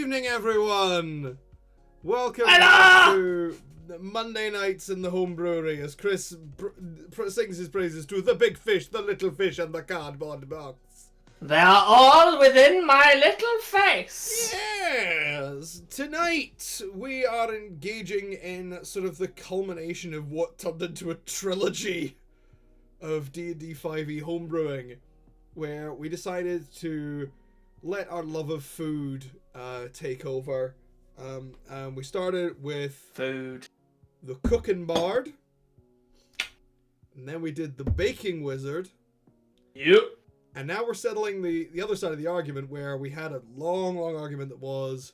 evening, everyone! Welcome to Monday nights in the home brewery as Chris sings his praises to the big fish, the little fish, and the cardboard box. They are all within my little face. Yes! Tonight, we are engaging in sort of the culmination of what turned into a trilogy of D&D 5e homebrewing, where we decided to let our love of food take over. And we started with Food. the cooking bard, and then we did the baking wizard. Yep. And now we're settling the other side of the argument, where we had a long argument that was,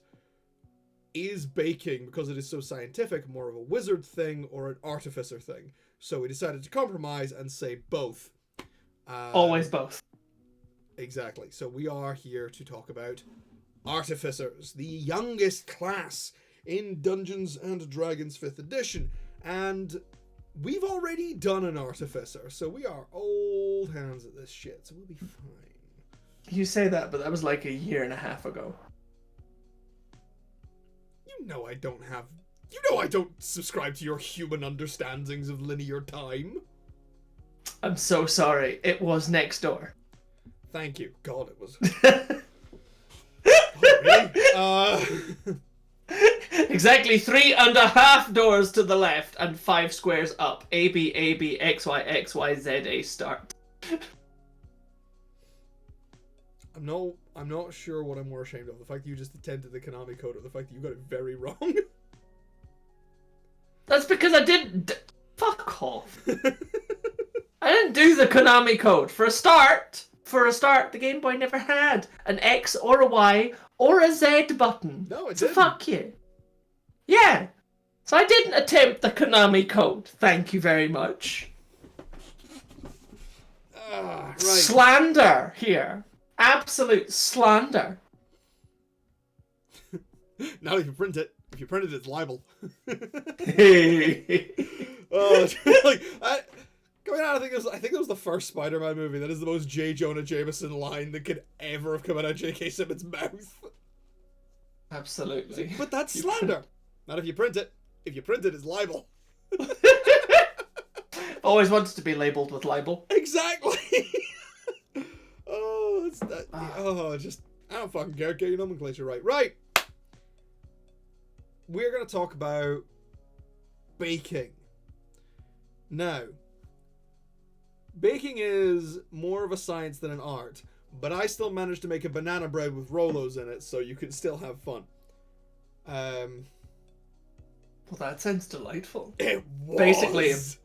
is baking, because it is so scientific, more of a wizard thing or an artificer thing? So we decided to compromise and say both. Always both. Exactly. So we are here to talk about Artificers, the youngest class in Dungeons and Dragons 5th edition. And we've already done an Artificer, so we are old hands at this shit, so we'll be fine. You say that, but that was like a year and a half ago. You know I don't subscribe to your human understandings of linear time. I'm so sorry. It was next door. Thank you. God, it was... Oh, really? Exactly 3.5 doors to the left and 5 squares up. A, B, A, B, X, Y, X, Y, Z, A, start. I'm not sure what I'm more ashamed of. The fact that you just attempted the Konami code, or the fact that you got it very wrong. That's because I didn't... Fuck off. I didn't do the Konami code. For a start, the Game Boy never had an X or a Y or a Z button. No, it so didn't. Fuck you. Yeah. So I didn't attempt the Konami code. Thank you very much. Right. Slander here. Absolute slander. Now if you print it, it's libel. Hey. Oh, coming out, I think it was the first Spider-Man movie that is the most J. Jonah Jameson line that could ever have come out of J.K. Simmons' mouth. Absolutely. But that's slander. Not if you print it. If you print it, it's libel. Always wanted to be labelled with libel. Exactly. Oh, it's that. Oh, just I don't fucking care. Get your nomenclature right. Right. We're gonna talk about baking. Now, baking is more of a science than an art, but I still managed to make a banana bread with Rolos in it, so you can still have fun. Well, that sounds delightful. It was. Basically, is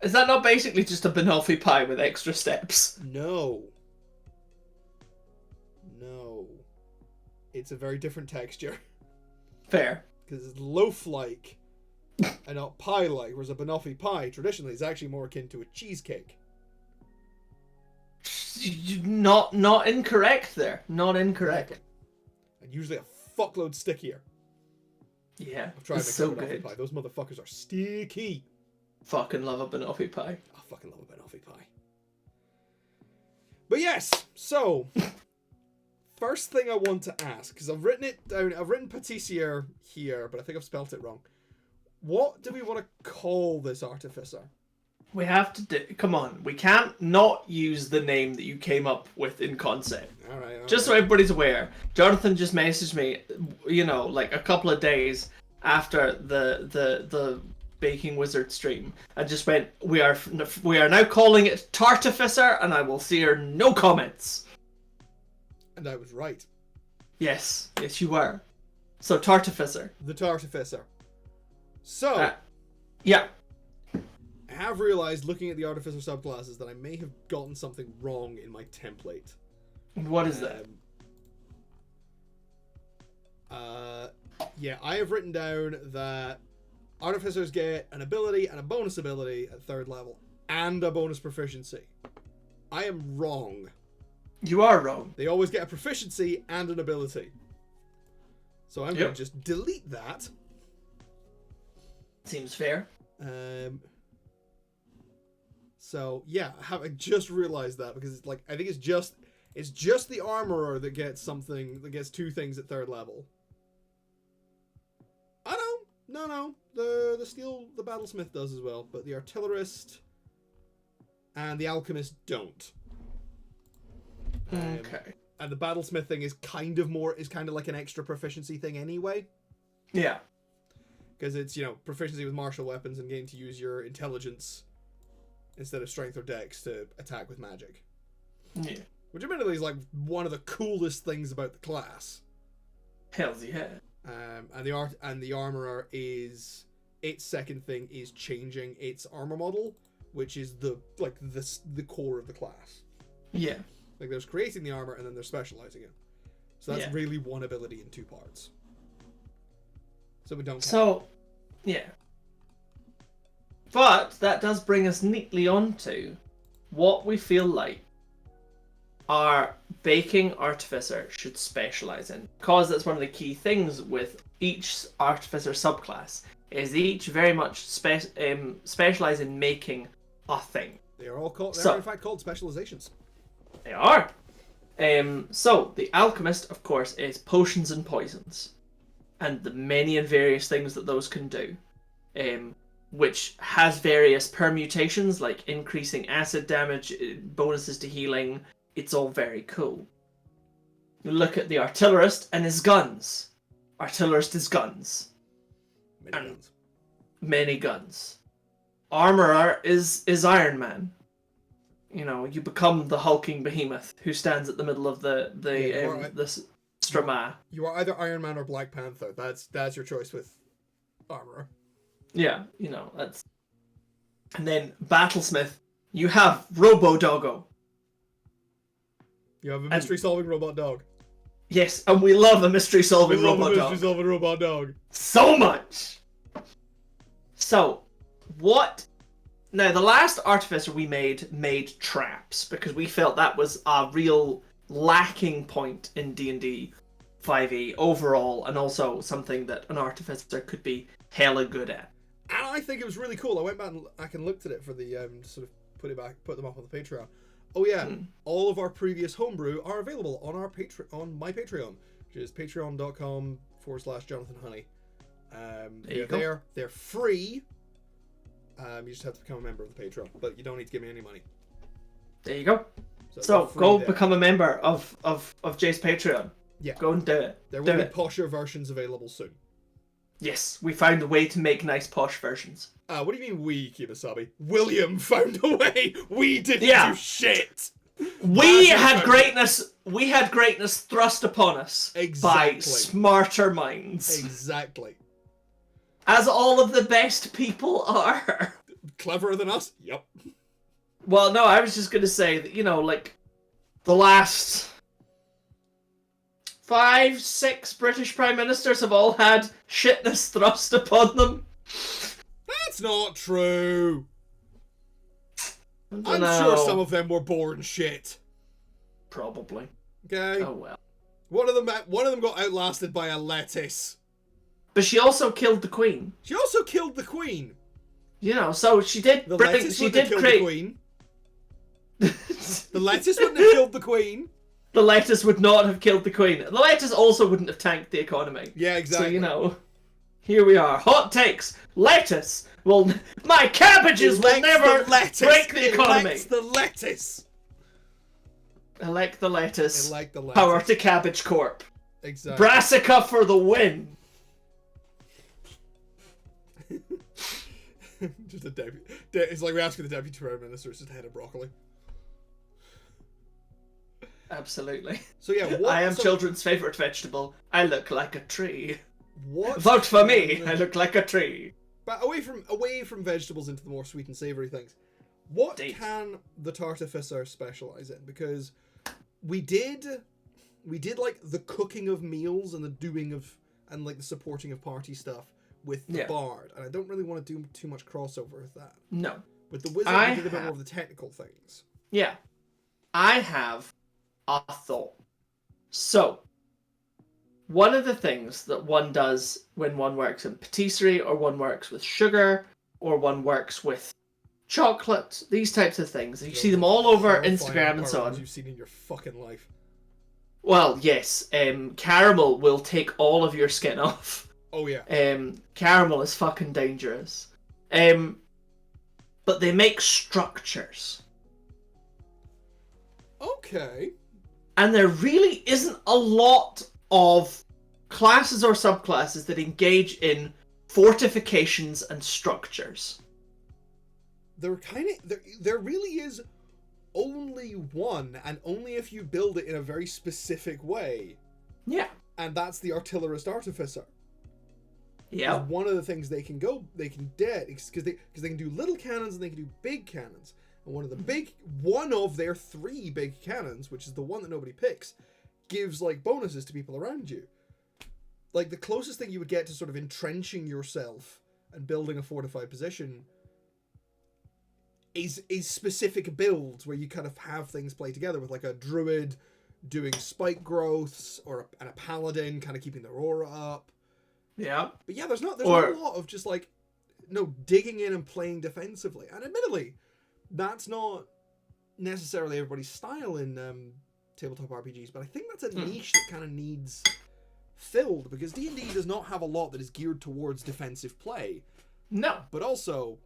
that not basically just a banoffee pie with extra steps? No. It's a very different texture. Fair. Because it's loaf-like and not pie-like, whereas a banoffee pie traditionally is actually more akin to a cheesecake. Not incorrect there. Not incorrect. And usually a fuckload stickier. Yeah, I've tried it's making so a banoffee good. pie. Those motherfuckers are sticky. Fucking love a banoffee pie. I fucking love a banoffee pie. But yes, so... First thing I want to ask, because I've written it down, I've written Pastry here, but I think I've spelt it wrong. What do we want to call this Artificer? We have to do... Come on, we can't not use the name that you came up with in concept. Alright. Just so everybody's aware, Jonathan just messaged me, like a couple of days after the Baking Wizard stream, and just went, we are now calling it Tartificer, and I will see her no comments. And I was right. Yes, you were. So Tartificer. The Tartificer. So, yeah. I have realized, looking at the Artificer subclasses, that I may have gotten something wrong in my template. What is that? Yeah, I have written down that Artificers get an ability and a bonus ability at 3rd level, and a bonus proficiency. I am wrong. You are wrong. They always get a proficiency and an ability. So I'm going to just delete that. Seems fair. So yeah, I just realized that, because it's like, I think it's just the armorer that gets 2 things at 3rd level. No. The battlesmith does as well, but the artillerist and the alchemist don't. Okay. And the battlesmith thing is kind of like an extra proficiency thing anyway. Yeah. Because it's, proficiency with martial weapons and getting to use your intelligence instead of strength or dex to attack with magic. Yeah. Which admittedly is like one of the coolest things about the class. Hells yeah. And the armorer is its second thing is changing its armor model, which is the core of the class. Yeah. Like there's creating the armor and then there's specializing it. So that's really one ability in two parts. So we don't. So, yeah. But that does bring us neatly onto what we feel like our baking artificer should specialize in, because that's one of the key things with each artificer subclass is each very much specialize in making a thing. They are all called. They are in fact called specializations. They are. So the alchemist, of course, is potions and poisons, and the many and various things that those can do, which has various permutations like increasing acid damage, bonuses to healing. It's all very cool. You look at the artillerist and his guns. Artillerist is guns. Many guns. Armorer is Iron Man. You become the hulking behemoth who stands at the middle of the strama. You are either Iron Man or Black Panther. That's your choice with armorer. Yeah, that's. And then battlesmith, you have Robo Doggo. You have a mystery-solving robot dog. Yes, and we love a mystery-solving robot dog. Mystery-solving robot dog. So much! So, what... Now, the last artificer we made traps, because we felt that was a real lacking point in D&D 5e overall, and also something that an artificer could be hella good at. And I think it was really cool. I went back and looked at it for the, sort of put them up on the Patreon. Oh yeah, all of our previous homebrew are available on our on my Patreon, which is patreon.com/JonathanHoney. They're free. You just have to become a member of the Patreon, but you don't need to give me any money. There you go. So go become a member of Jay's Patreon. Yeah. Go and do it. There will be posher versions available soon. Yes, we found a way to make nice posh versions. What do you mean we, Kimasabi? William found a way. We didn't do shit. We had greatness thrust upon us by smarter minds. Exactly. As all of the best people are. Cleverer than us? Yep. Well, no, I was just going to say that, the last 5-6 British Prime Ministers have all had shitness thrust upon them. That's not true. I'm sure some of them were born shit. Probably. Okay. Oh well. One of them got outlasted by a lettuce. But she also killed the queen. So she did. The lettuce wouldn't have killed the queen. The lettuce wouldn't have killed the queen. The lettuce would not have killed the queen. The lettuce also wouldn't have tanked the economy. Yeah, exactly. So, here we are. Hot takes. Lettuce. Well, my cabbages will never break the economy. Elect the lettuce. Elect the lettuce. Elect the lettuce. Power to Cabbage Corp. Exactly. Brassica for the win. Just a deputy. It's like we're asking the deputy prime minister. It's just a head of broccoli. Absolutely. So yeah, I am children's favourite vegetable. I look like a tree. What? Vote for me. I look like a tree. But away from vegetables into the more sweet and savoury things, what can the Tartificer specialise in? Because we did like the cooking of meals and the doing of and like the supporting of party stuff with the bard, and I don't really want to do too much crossover with that. No. With the wizard, we did a bit more of the technical things. Yeah. I have a thought. So, one of the things that one does when one works in patisserie, or one works with sugar, or one works with chocolate, these types of things, you see them all over Instagram and so on. You've seen in your fucking life. Well, yes. Caramel will take all of your skin off. Oh yeah. Caramel is fucking dangerous. But they make structures. Okay. And there really isn't a lot of classes or subclasses that engage in fortifications and structures. There really is only one, and only if you build it in a very specific way. Yeah. And that's the Artillerist Artificer. Yeah. One of the things they can do, because they can do little cannons and they can do big cannons. And one of their 3 big cannons, which is the one that nobody picks, gives like bonuses to people around you. Like the closest thing you would get to sort of entrenching yourself and building a fortified position is specific builds where you kind of have things play together with like a druid doing spike growths and a paladin kind of keeping their aura up. Yeah. But yeah, there's not a lot of just like digging in and playing defensively. And admittedly, that's not necessarily everybody's style in tabletop RPGs, but I think that's a niche that kind of needs filled, because D&D does not have a lot that is geared towards defensive play. No. But also,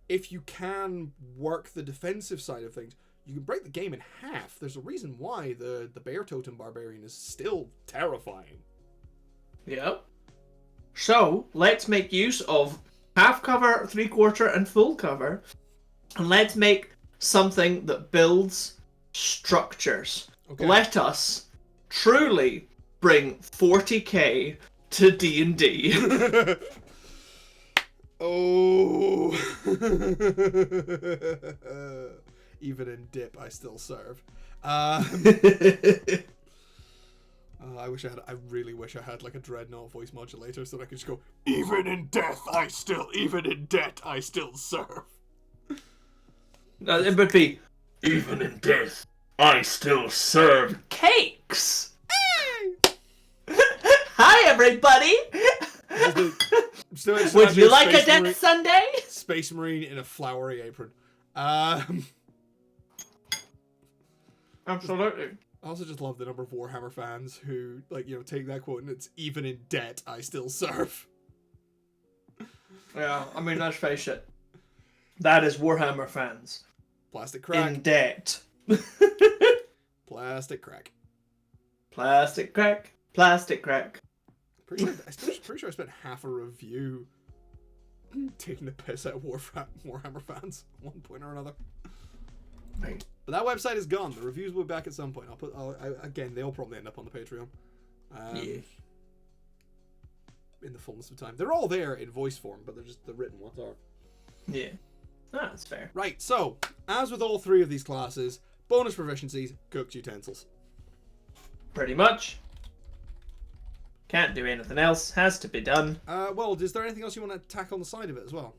if you can work the defensive side of things, you can break the game in half. There's a reason why the Bear Totem Barbarian is still terrifying. Yep. So, let's make use of half cover, 3/4, and full cover, and let's make something that builds structures. Okay. Let us truly bring 40k to D&D. Oh. Even in dip, I still serve. I really wish I had like a Dreadnought voice modulator so that I could just go, even in debt, I still serve. No, it would be, even in death, I still serve cakes. Hey! Hi, everybody. Would you like a death sundae? Space Marine in a flowery apron. Absolutely. I also just love the number of Warhammer fans who, take that quote and it's, even in debt, I still serve. Yeah, I mean, let's face it. That is Warhammer fans. Plastic crack. In debt. Plastic crack. Plastic crack. Plastic crack. Pretty sure I spent half a review taking the piss out of Warhammer fans at one point or another. Right. But that website is gone. The reviews will be back at some point. Again, they'll probably end up on the Patreon. Yeah. In the fullness of time. They're all there in voice form, but they're just the written ones are. Yeah. That's fair. Right, so, as with all 3 of these classes, bonus proficiencies, cooked utensils. Pretty much. Can't do anything else. Has to be done. Well, is there anything else you want to tack on the side of it as well?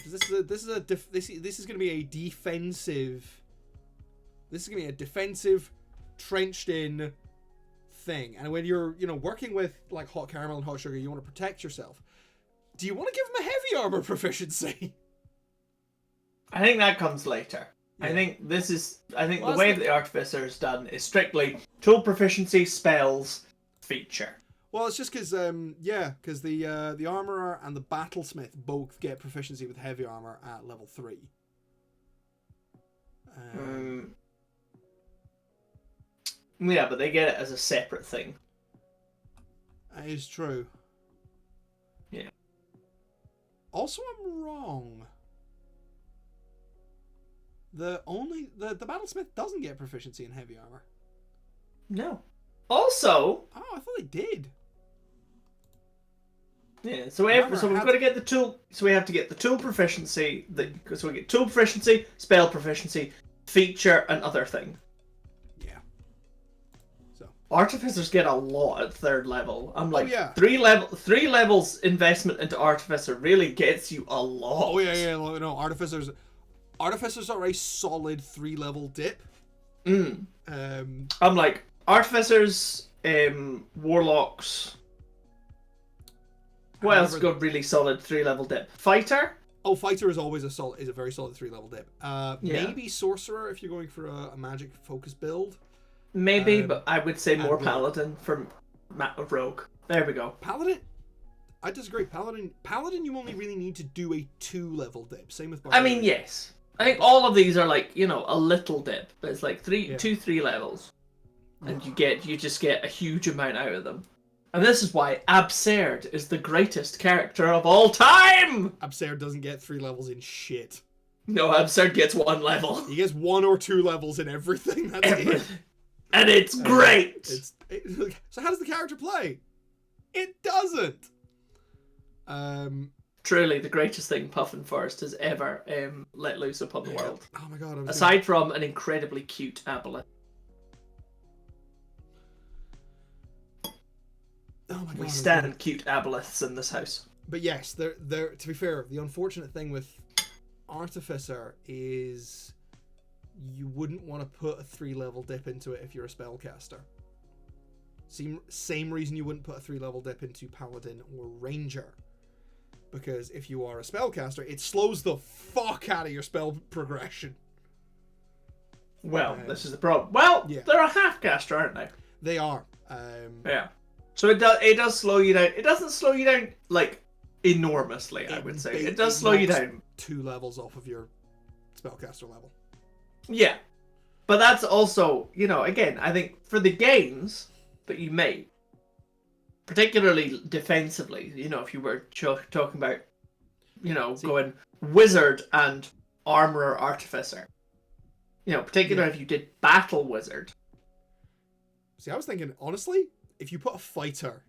This is going to be a defensive. This is going to be a defensive, trenched in thing. And when you're, working with like hot caramel and hot sugar, you want to protect yourself. Do you want to give them a heavy armor proficiency? I think that comes later. Yeah. I think the way that the Artificer is done is strictly tool proficiency, spells, feature. Well, it's just because, because the Armorer and the Battlesmith both get proficiency with heavy armor at level 3. Yeah, but they get it as a separate thing. That is true. Yeah. Also, I'm wrong. The Battlesmith doesn't get proficiency in heavy armor. No. Also... Oh, I thought they did. Yeah, so we've got to get the tool. So we have to get the tool proficiency. So we get tool proficiency, spell proficiency, feature, and other thing. Yeah. So Artificers get a lot at 3rd level. I'm like, 3 levels investment into Artificer really gets you a lot. Oh yeah. No, Artificers are a solid 3-level dip. I'm like Artificers, Warlocks. What else got really solid 3-level dip? Fighter? Oh, Fighter is always a very solid 3-level dip. Maybe Sorcerer if you're going for a magic focus build. Maybe, but I would say more and paladin for rogue. There we go. Paladin. I disagree. Paladin, you only really need to do a 2-level dip. Same with I Barbarian. mean, yes. I think all of these are like, you know, a little dip, but it's like 3 levels, and you just get a huge amount out of them. And this is why Absurd is the greatest character of all time. Absurd doesn't get 3 levels in shit. No, Absurd gets 1 level. He gets 1 or 2 levels in everything. That's it. And it's great. So how does the character play? It doesn't. Truly the greatest thing Puffin Forest has ever let loose upon the world. Oh my god. Aside from an incredibly cute aboleth. Oh my god. We stand cute aboleths in this house. But yes, they're to be fair, the unfortunate thing with Artificer is you wouldn't want to put a 3-level dip into it if you're a spellcaster. Same reason you wouldn't put a 3-level dip into Paladin or Ranger. Because if you are a spellcaster, it slows the fuck out of your spell progression. Well, this is the problem. Well, they're a half-caster, aren't they? They are. Yeah. So it does slow you down. It doesn't slow you down, like, enormously, I would say. It does slow you down. 2 levels off of your spellcaster level. Yeah. But that's also, you know, again, I think for the gains that you make, particularly defensively, you know, if you were talking about, you know, going wizard and armorer artificer, you know, particularly if you did battle wizard. See, I was thinking, honestly, if you put a fighter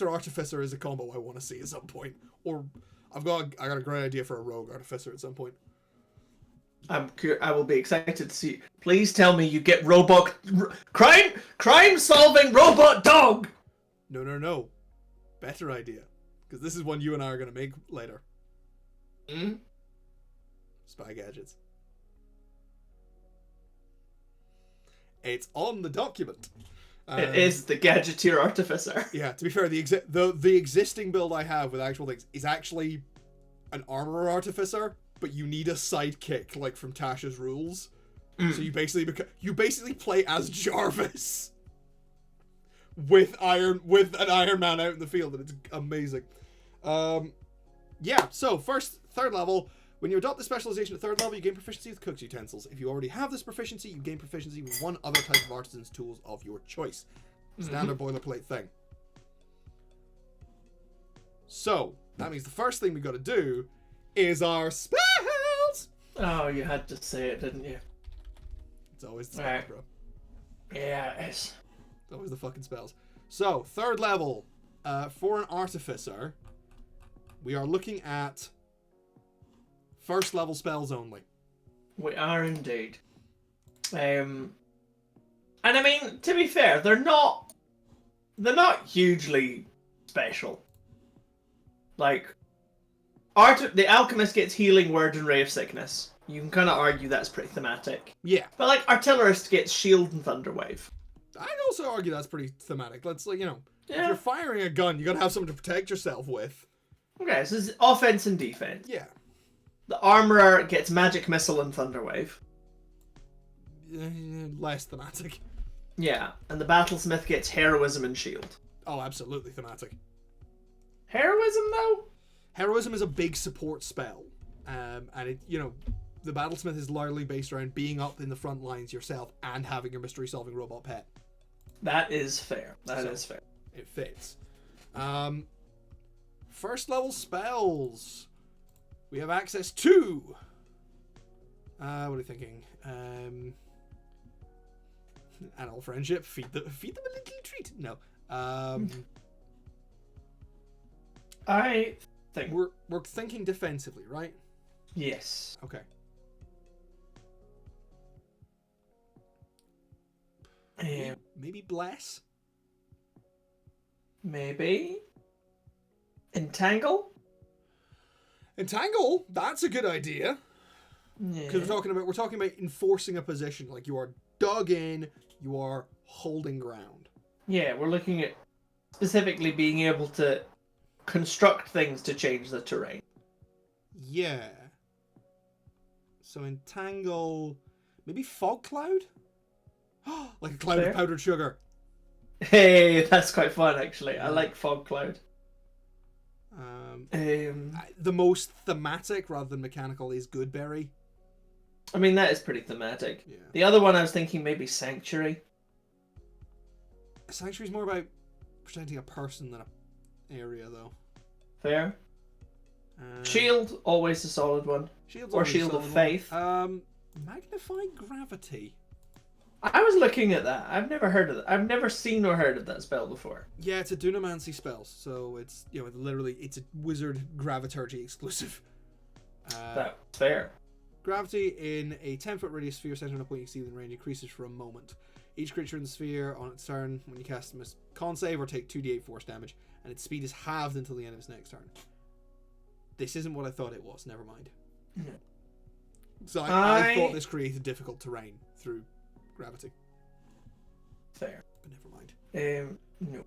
artificer is a combo I want to see at some point. Or I got a great idea for a rogue artificer at some point. I will be excited to see. Please tell me you get crime solving robot dog. No. Better idea. Because this is one you and I are going to make later. Spy gadgets. It's on the document. It is the Gadgeteer Artificer. Yeah, to be fair, the existing build I have with actual things is actually an Armorer Artificer, but you need a sidekick, like from Tasha's Rules. So you basically play as Jarvis. With an Iron Man out in the field, and it's amazing. Yeah, so third level. When you adopt the specialization at 3rd level, you gain proficiency with cooked utensils. If you already have this proficiency, you gain proficiency with one other type of artisan's tools of your choice. Standard boilerplate thing. So, that means the first thing we got to do is our spells! Oh, you had to say it, didn't you? It's always the spells, bro. Yeah, it is. It's always the fucking spells. So, 3rd level. For an artificer, we are looking at 1st level spells only. We are indeed. And I mean, to be fair, they're not hugely special. Like, the Alchemist gets Healing Word and Ray of Sickness. You can kind of argue that's pretty thematic. Yeah. But like, Artillerist gets Shield and Thunderwave. I'd also argue that's pretty thematic. Let's, like, you know, if you're firing a gun, you gotta have something to protect yourself with. Okay, so it's offense and defense. Yeah. The Armorer gets Magic Missile and Thunderwave. Less thematic. Yeah, and the Battlesmith gets Heroism and Shield. Oh, absolutely thematic. Heroism, though? Heroism is a big support spell. And it, you know, the Battlesmith is largely based around being up in the front lines yourself and having your mystery-solving robot pet. That is fair. That is fair. It fits. 1st level spells. We have access to... what are you thinking? Animal friendship. Feed them a little treat. No. I think... We're thinking defensively, right? Yes. Okay. Maybe Bless? Maybe. Entangle? Entangle? That's a good idea. Because we're talking about enforcing a position. Like, you are dug in, you are holding ground. Yeah, we're looking at specifically being able to construct things to change the terrain. Like a cloud of powdered sugar. Hey, that's quite fun actually. I like fog cloud. The most thematic rather than mechanical is Goodberry. I mean, that is pretty thematic. Yeah. The other one I was thinking maybe Sanctuary. Sanctuary's more about protecting a person than an area, though. Fair. Shield, always a solid one. Shield's or Shield of Faith. Magnify Gravity. I was looking at that. I've never heard of that. I've never seen or heard of that spell before. Yeah, it's a Dunamancy spell, so it's it's a wizard Graviturgy exclusive. That's fair. Gravity in a 10-foot radius sphere centered on a point you see within range increases for a moment. Each creature in the sphere on its turn, when you cast a con save or take 2d8 force damage, and its speed is halved until the end of its next turn. This isn't what I thought it was. Never mind. So I thought this created difficult terrain through gravity. Fair. But never mind. No.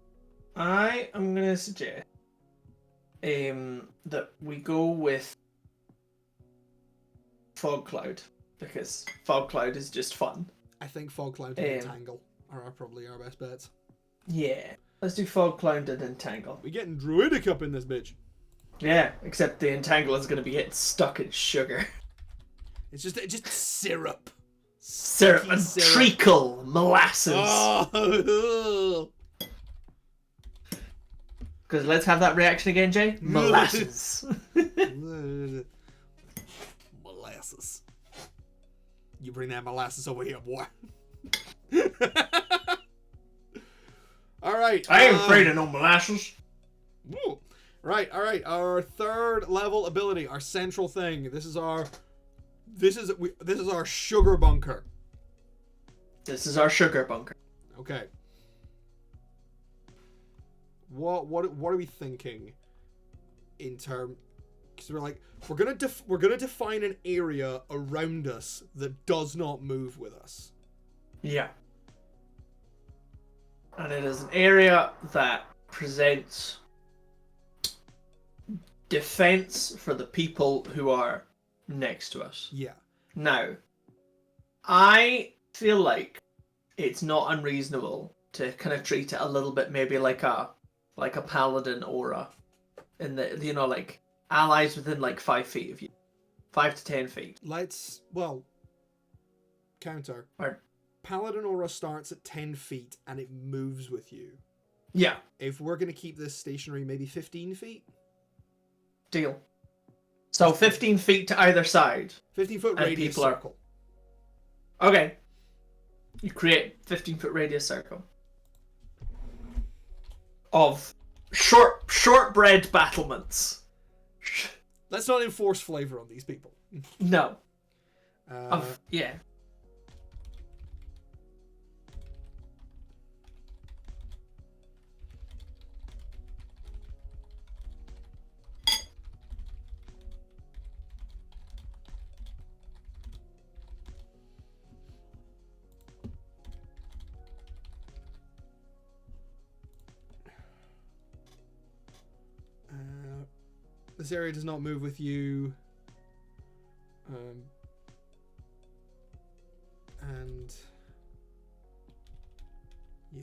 I am going to suggest that we go with Fog Cloud, because Fog Cloud is just fun. I think Fog Cloud and Entangle are probably our best bets. Yeah. Let's do Fog Cloud and Entangle. We're getting Druidic up in this bitch. Yeah, except the Entangle is going to be getting stuck in sugar. It's just syrup. Syrup and treacle, molasses. Oh. Because let's have that reaction again, Jay. Molasses. Molasses. You bring that molasses over here, boy. All right. I ain't afraid of no molasses. Woo. Right. All right. Our third level ability, our central thing. This is our sugar bunker. This is our sugar bunker. Okay. What are we thinking in term? Because we're gonna define an area around us that does not move with us. Yeah. And it is an area that presents defense for the people who are next to us. Yeah. Now, I feel like it's not unreasonable to kind of treat it a little bit maybe like a paladin aura, in the like allies within like 5 feet of you, 5 to 10 feet. Counter. Or, Paladin aura starts at 10 feet and it moves with you. Yeah. If we're gonna keep this stationary, maybe 15 feet. Deal. So 15 feet to either side. 15-foot radius circle. Okay. You create 15-foot radius circle of shortbread battlements. Let's not enforce flavor on these people. No. Yeah. This area does not move with you. And yeah,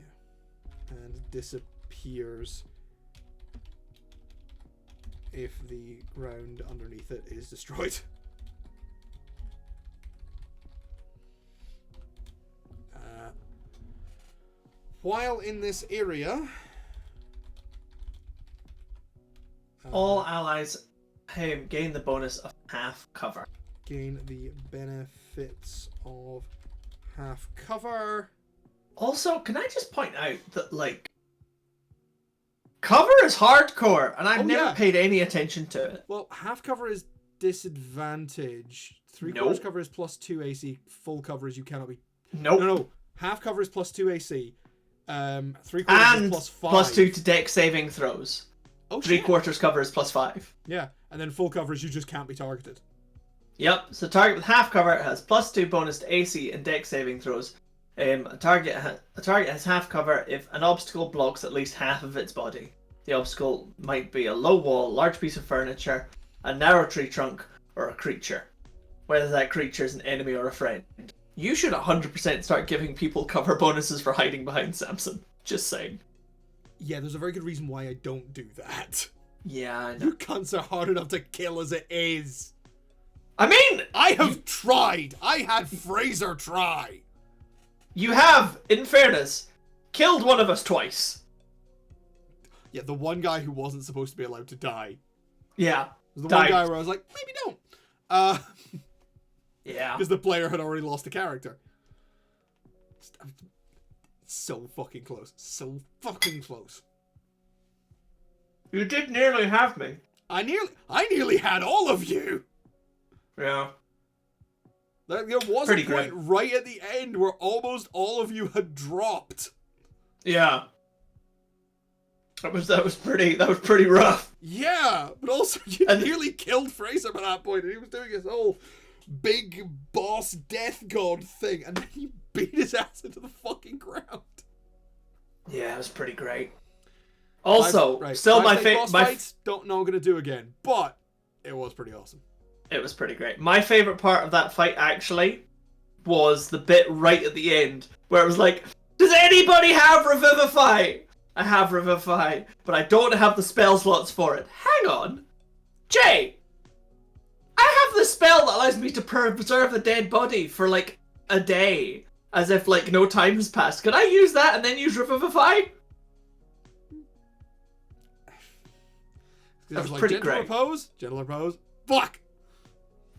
and disappears if the ground underneath it is destroyed. While in this area, all allies gain the bonus of half cover. Gain the benefits of half cover. Also, can I just point out that, like, cover is hardcore, and I've never paid any attention to it. Well, half cover is disadvantage. 3/4 cover is +2 AC. Full cover is you cannot be. Nope. No. Half cover is +2 AC. 3/4 and is +5. +2 to deck saving throws. Oh, 3/4 cover is +5. Yeah, and then full cover is you just can't be targeted. Yep. So target with half cover has +2 bonus to AC and deck saving throws. A target has half cover if an obstacle blocks at least half of its body. The obstacle might be a low wall, large piece of furniture, a narrow tree trunk, or a creature. Whether that creature is an enemy or a friend. You should 100% start giving people cover bonuses for hiding behind Samson. Just saying. Yeah, there's a very good reason why I don't do that. Yeah, I know. You cunts are hard enough to kill as it is. I mean, I have tried. I had Fraser try. You have, in fairness, killed one of us twice. Yeah, the one guy who wasn't supposed to be allowed to die. Yeah. The one guy where I was like, maybe don't. Yeah. Because the player had already lost a character. So fucking close. So fucking close. You did nearly have me. I nearly had all of you. Yeah. There was a point right at the end where almost all of you had dropped. Yeah. That was pretty rough. Yeah, but also you nearly killed Fraser by that point, and he was doing his whole big boss death god thing, and then you beat his ass into the fucking ground. Yeah, it was pretty great. Also, still my favorite. Fights, don't know what I'm gonna do again, but it was pretty awesome. It was pretty great. My favorite part of that fight actually was the bit right at the end where it was like, "Does anybody have Revivify?" I have Revivify, but I don't have the spell slots for it. Hang on, Jay. I have the spell that allows me to preserve a dead body for like a day, as if like no time has passed. Can I use that and then use Revivify? That was like, pretty great. Gentle repose. Fuck.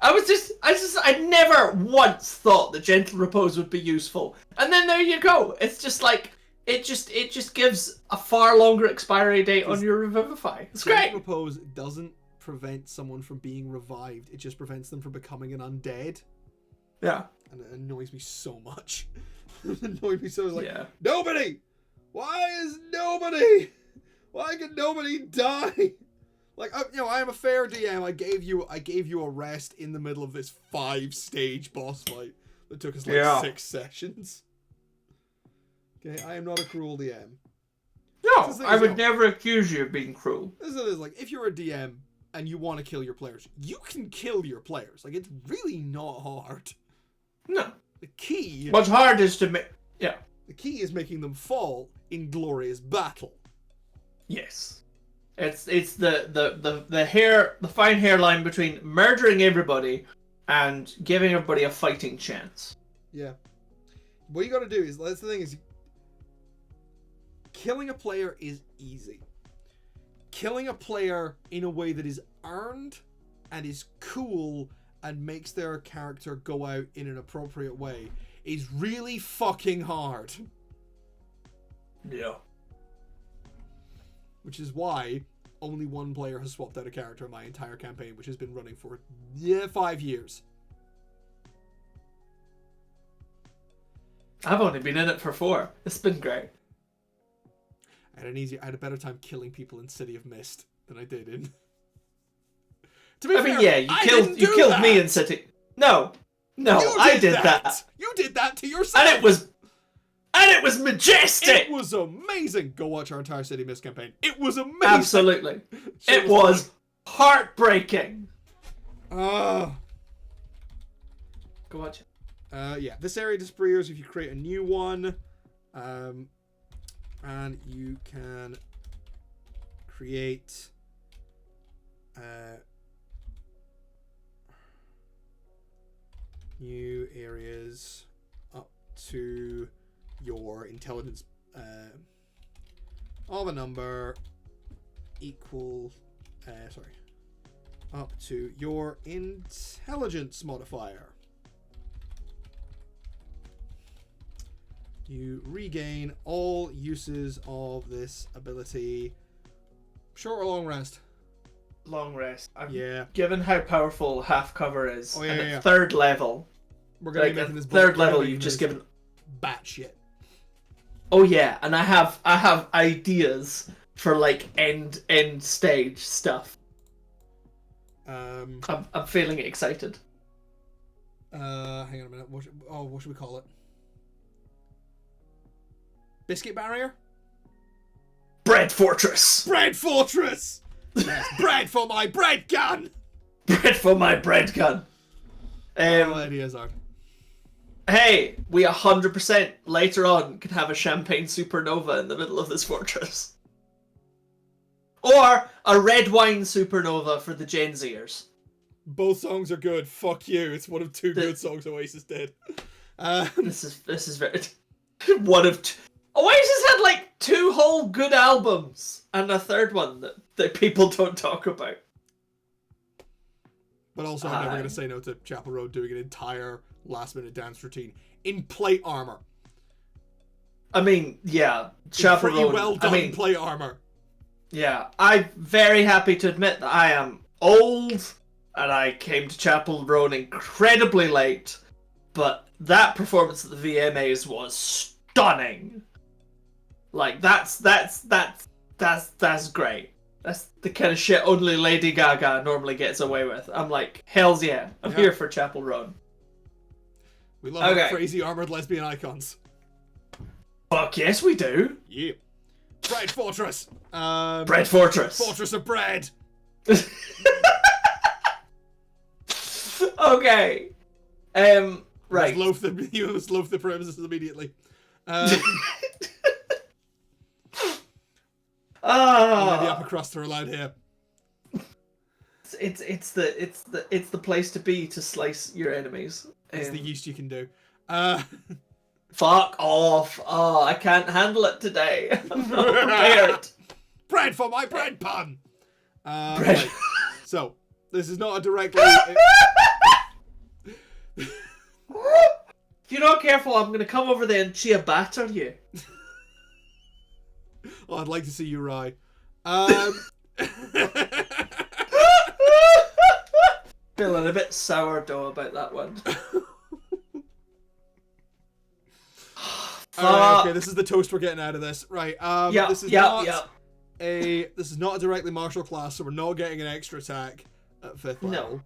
I never once thought that gentle repose would be useful, and then there you go. It's just like it just gives a far longer expiry date on your Revivify. It's great. Gentle repose doesn't prevent someone from being revived. It just prevents them from becoming an undead. Yeah. And it annoys me so much. It annoys me so much. Like, yeah. Nobody. Why is nobody? Why can nobody die? Like, I am a fair DM. I gave you a rest in the middle of this 5-stage boss fight that took us like 6 sessions. Okay, I am not a cruel DM. No, I would never accuse you of being cruel. This is like, if you're a DM and you want to kill your players, you can kill your players. Like, it's really not hard. No. The key. What's hard is to make. Yeah. The key is making them fall in glorious battle. Yes. It's the fine hairline between murdering everybody and giving everybody a fighting chance. Yeah. What you got to do is, that's the thing is, killing a player is easy. Killing a player in a way that is earned and is cool and makes their character go out in an appropriate way is really fucking hard. Yeah. Which is why only one player has swapped out a character in my entire campaign, which has been running for 5 years. I've only been in it for 4. It's been great. I had a better time killing people in City of Mist than I did in. To be fair, yeah, you killed me in City. No, I did that. You did that to yourself. And it was majestic. It was amazing. Go watch our entire City of Mist campaign. It was amazing. Absolutely. It was heartbreaking. Go watch it. Yeah, this area disappears if you create a new one. And you can create new areas up to your intelligence of a number equal up to your intelligence modifier. You regain all uses of this ability. Short or long rest? Long rest. Yeah. Given how powerful half cover is, and at 3rd level, we're gonna be making this 3rd level, you've just given batshit. Oh yeah, and I have ideas for like end stage stuff. I'm feeling excited. Hang on a minute. What should we call it? Biscuit barrier? Bread fortress! Bread fortress! Yes, bread for my bread gun! Bread for my bread gun! Ideas are. hey, we 100% later on could have a champagne supernova in the middle of this fortress. Or a red wine supernova for the Gen Zers. Both songs are good. Fuck you. It's one of two good songs Oasis did. This is very one of two. Oasis had like 2 whole good albums and a third one that people don't talk about. But also, I'm never going to say no to Chapel Road doing an entire last-minute dance routine in plate armor. I mean, yeah, Chapel Road. Well done plate armor. Yeah, I'm very happy to admit that I am old and I came to Chapel Roan incredibly late, but that performance at the VMAs was stunning. Like that's great. That's the kind of shit only Lady Gaga normally gets away with. I'm like, hells yeah, I'm here for Chapel Roan. We love our crazy armored lesbian icons. Fuck yes, we do. Yeah. Bread Fortress. Bread Fortress. Fortress of bread. Okay. Right. You must loaf the premises immediately. Only the upper crust are allowed here. It's the place to be to slice your enemies. It's the least you can do. Fuck off! Oh, I can't handle it today. I'm not prepared. Bread for my bread pun. Bread. Right. So this is not a directly. If you're not careful, I'm gonna come over there and chia batter you. Oh, I'd like to see you rye. Feeling a bit sourdough about that one. Alright, okay, this is the toast we're getting out of this. Right, this is not a directly martial class, so we're not getting an extra attack at 5th level.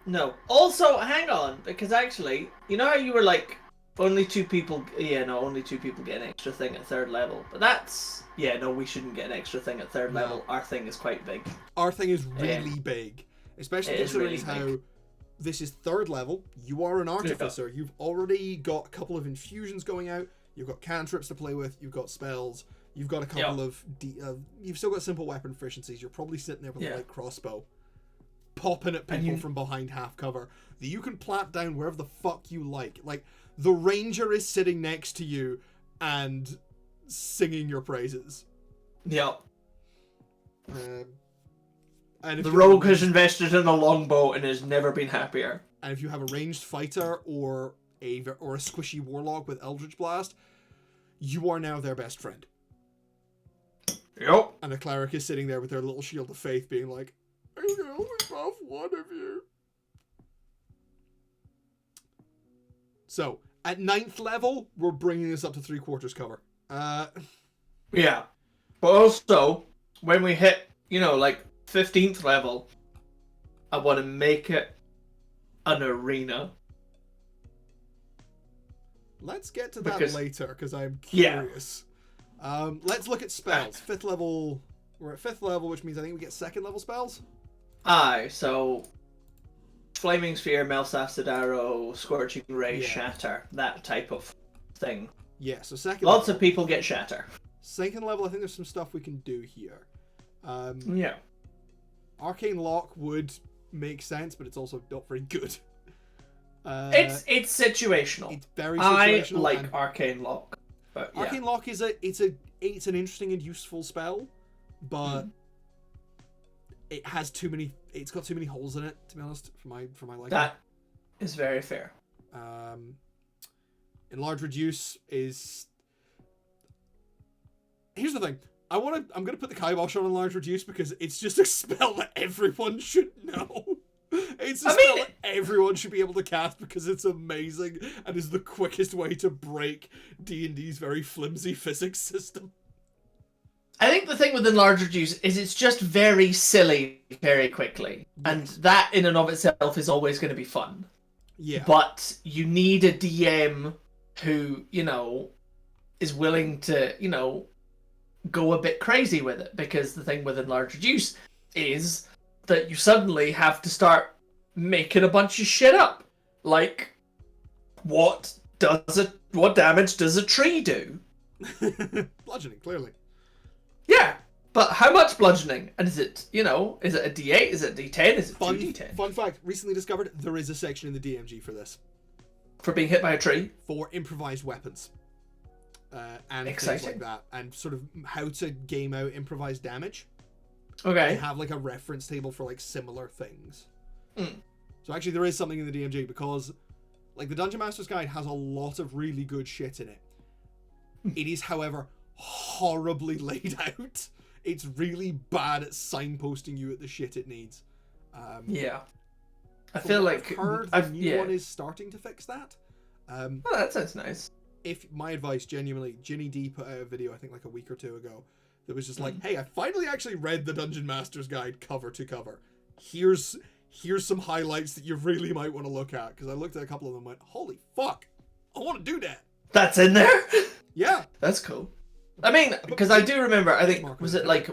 No. Also, hang on, because actually, you know how you were like, only 2 people get an extra thing at 3rd level. But that's... Yeah, no, we shouldn't get an extra thing at 3rd level. Our thing is quite big. Our thing is really big. Especially considering how this is 3rd level. You are an Artificer. Yeah. You've already got a couple of infusions going out. You've got cantrips to play with. You've got spells. You've got a couple of... you've still got simple weapon efficiencies. You're probably sitting there with a light crossbow. Popping at people from behind half cover. That you can plant down wherever the fuck you like. Like, the ranger is sitting next to you and singing your praises. Yep. And the rogue has invested in a longbow and has never been happier. And if you have a ranged fighter or a squishy warlock with Eldritch Blast, you are now their best friend. Yep. And the cleric is sitting there with their little shield of faith being like, I can only buff one of you. So, at 9th level, we're bringing this up to 3/4 cover. Yeah. But also, when we hit, like 15th level, I want to make it an arena. Let's get to that later, because I'm curious. Yeah. Let's look at spells. 5th level... We're at 5th level, which means I think we get 2nd level spells? Aye, so... Flaming Sphere, Melsaff's Arrow, Scorching Ray, Shatter. That type of thing. Yeah, so 2nd Lots of people get Shatter. 2nd level, I think there's some stuff we can do here. Yeah. Arcane Lock would make sense, but it's also not very good. It's situational. It's very situational. I like Arcane Lock. But Arcane Lock is an interesting and useful spell, but it's got too many holes in it, to be honest, for my liking. That is very fair. Enlarge Reduce is... Here's the thing. I'm gonna put the kibosh on Enlarge Reduce because it's just a spell that everyone should know. It's a spell that everyone should be able to cast because it's amazing and is the quickest way to break D&D's very flimsy physics system. I think the thing with Enlarge Reduce is it's just very silly very quickly. And that in and of itself is always going to be fun. Yeah. But you need a DM who, is willing to, go a bit crazy with it. Because the thing with Enlarge Reduce is that you suddenly have to start making a bunch of shit up. Like, what what damage does a tree do? Bludgeoning, clearly. Yeah, but how much bludgeoning? And is it, is it a D8? Is it a D10? Is it 2D10? Fun fact, recently discovered, there is a section in the DMG for this. For being hit by a tree? For improvised weapons. And Exciting. things like that. And sort of how to game out improvised damage. Okay. They have like a reference table for like similar things. Mm. So actually there is something in the DMG because like the Dungeon Master's Guide has a lot of really good shit in it. It is, however, horribly laid out. It's really bad at signposting you at the shit it needs. Yeah. I feel like the new one is starting to fix that. Oh, that sounds nice. If my advice, genuinely, Ginny D put out a video I think like a week or two ago that was just like, hey, I finally actually read the Dungeon Master's Guide cover to cover. Here's some highlights that you really might want to look at, because I looked at a couple of them and went, holy fuck, I want to do that. That's in there? Yeah. That's cool. I mean, because I do remember, I think, was it like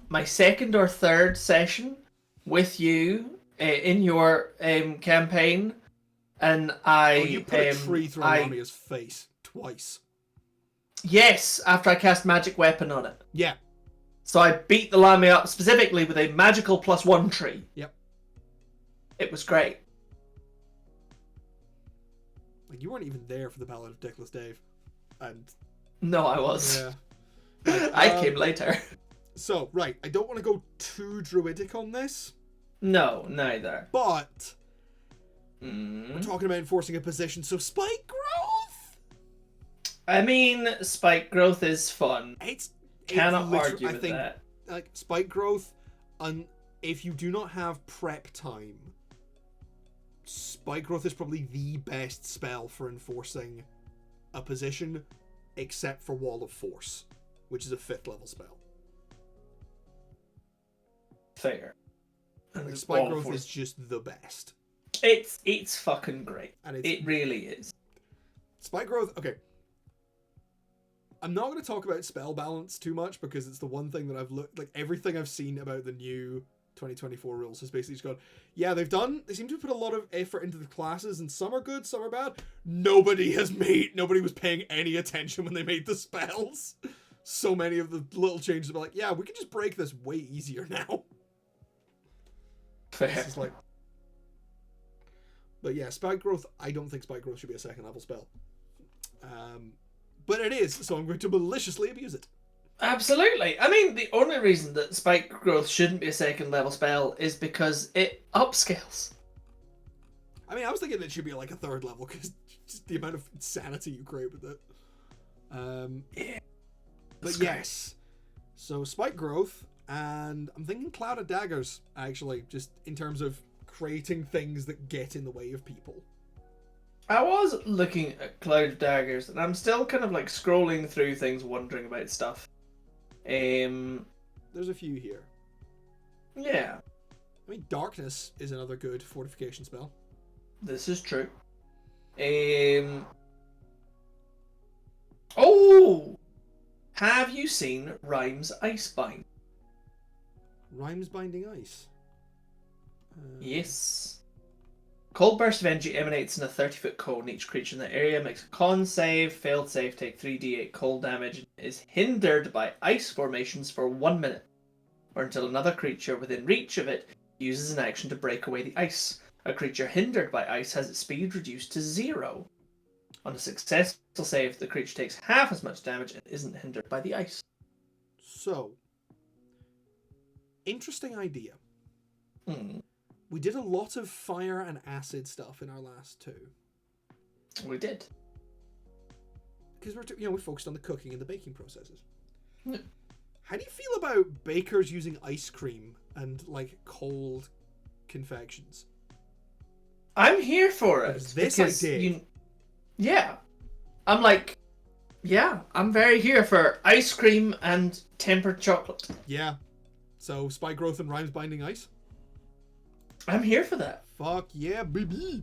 my second or third session with you in your campaign, and you put a tree through Lamia's face twice. Yes, after I cast Magic Weapon on it. Yeah. So I beat the Lamia up specifically with a magical +1 tree. Yep. It was great. Like, you weren't even there for the Ballad of Dickless Dave. And no, I was. Yeah. I came later. So, right, I don't want to go too druidic on this. No, neither. But we're talking about enforcing a position, so spike growth. I mean, spike growth is fun. Cannot argue with that. Like spike growth, if you do not have prep time, spike growth is probably the best spell for enforcing a position, except for Wall of Force, which is a 5th level spell. Fair. Like, spike growth is just the best. It's fucking great. And it really is. Spike growth, okay. I'm not going to talk about spell balance too much because it's the one thing that I've looked, like everything I've seen about the new 2024 rules has basically just gone, yeah, they seem to have put a lot of effort into the classes, and some are good, some are bad. Nobody was paying any attention when they made the spells. So many of the little changes are like, yeah, we can just break this way easier now. Fair. Like, but yeah, spike growth, I don't think spike growth should be a 2nd level spell. But it is, so I'm going to maliciously abuse it. Absolutely. I mean, the only reason that spike growth shouldn't be a 2nd level spell is because it upscales. I mean, I was thinking it should be like a 3rd level because just the amount of insanity you create with it. Yeah. But yes, so spike growth, and I'm thinking Cloud of Daggers, actually, just in terms of creating things that get in the way of people. I was looking at Cloud of Daggers, and I'm still kind of like scrolling through things, wondering about stuff. There's a few here. Yeah. I mean, Darkness is another good fortification spell. This is true. Oh! Have you seen Rhyme's Icebind? Rhyme's Binding Ice? Yes. Cold burst of energy emanates in a 30-foot cone. Each creature in the area makes a con save, failed save, take 3d8 cold damage, and is hindered by ice formations for 1 minute, or until another creature within reach of it uses an action to break away the ice. A creature hindered by ice has its speed reduced to 0. On a successful save, the creature takes half as much damage and isn't hindered by the ice. So, interesting idea. Hmm. We did a lot of fire and acid stuff in our last 2. We did. Because we focused on the cooking and the baking processes. Yeah. How do you feel about bakers using ice cream and like cold confections? I'm here for it. This I did. Yeah. I'm like, yeah, I'm very here for ice cream and tempered chocolate. Yeah. So, spike growth and Rhymes Binding Ice? I'm here for that. Fuck yeah, baby.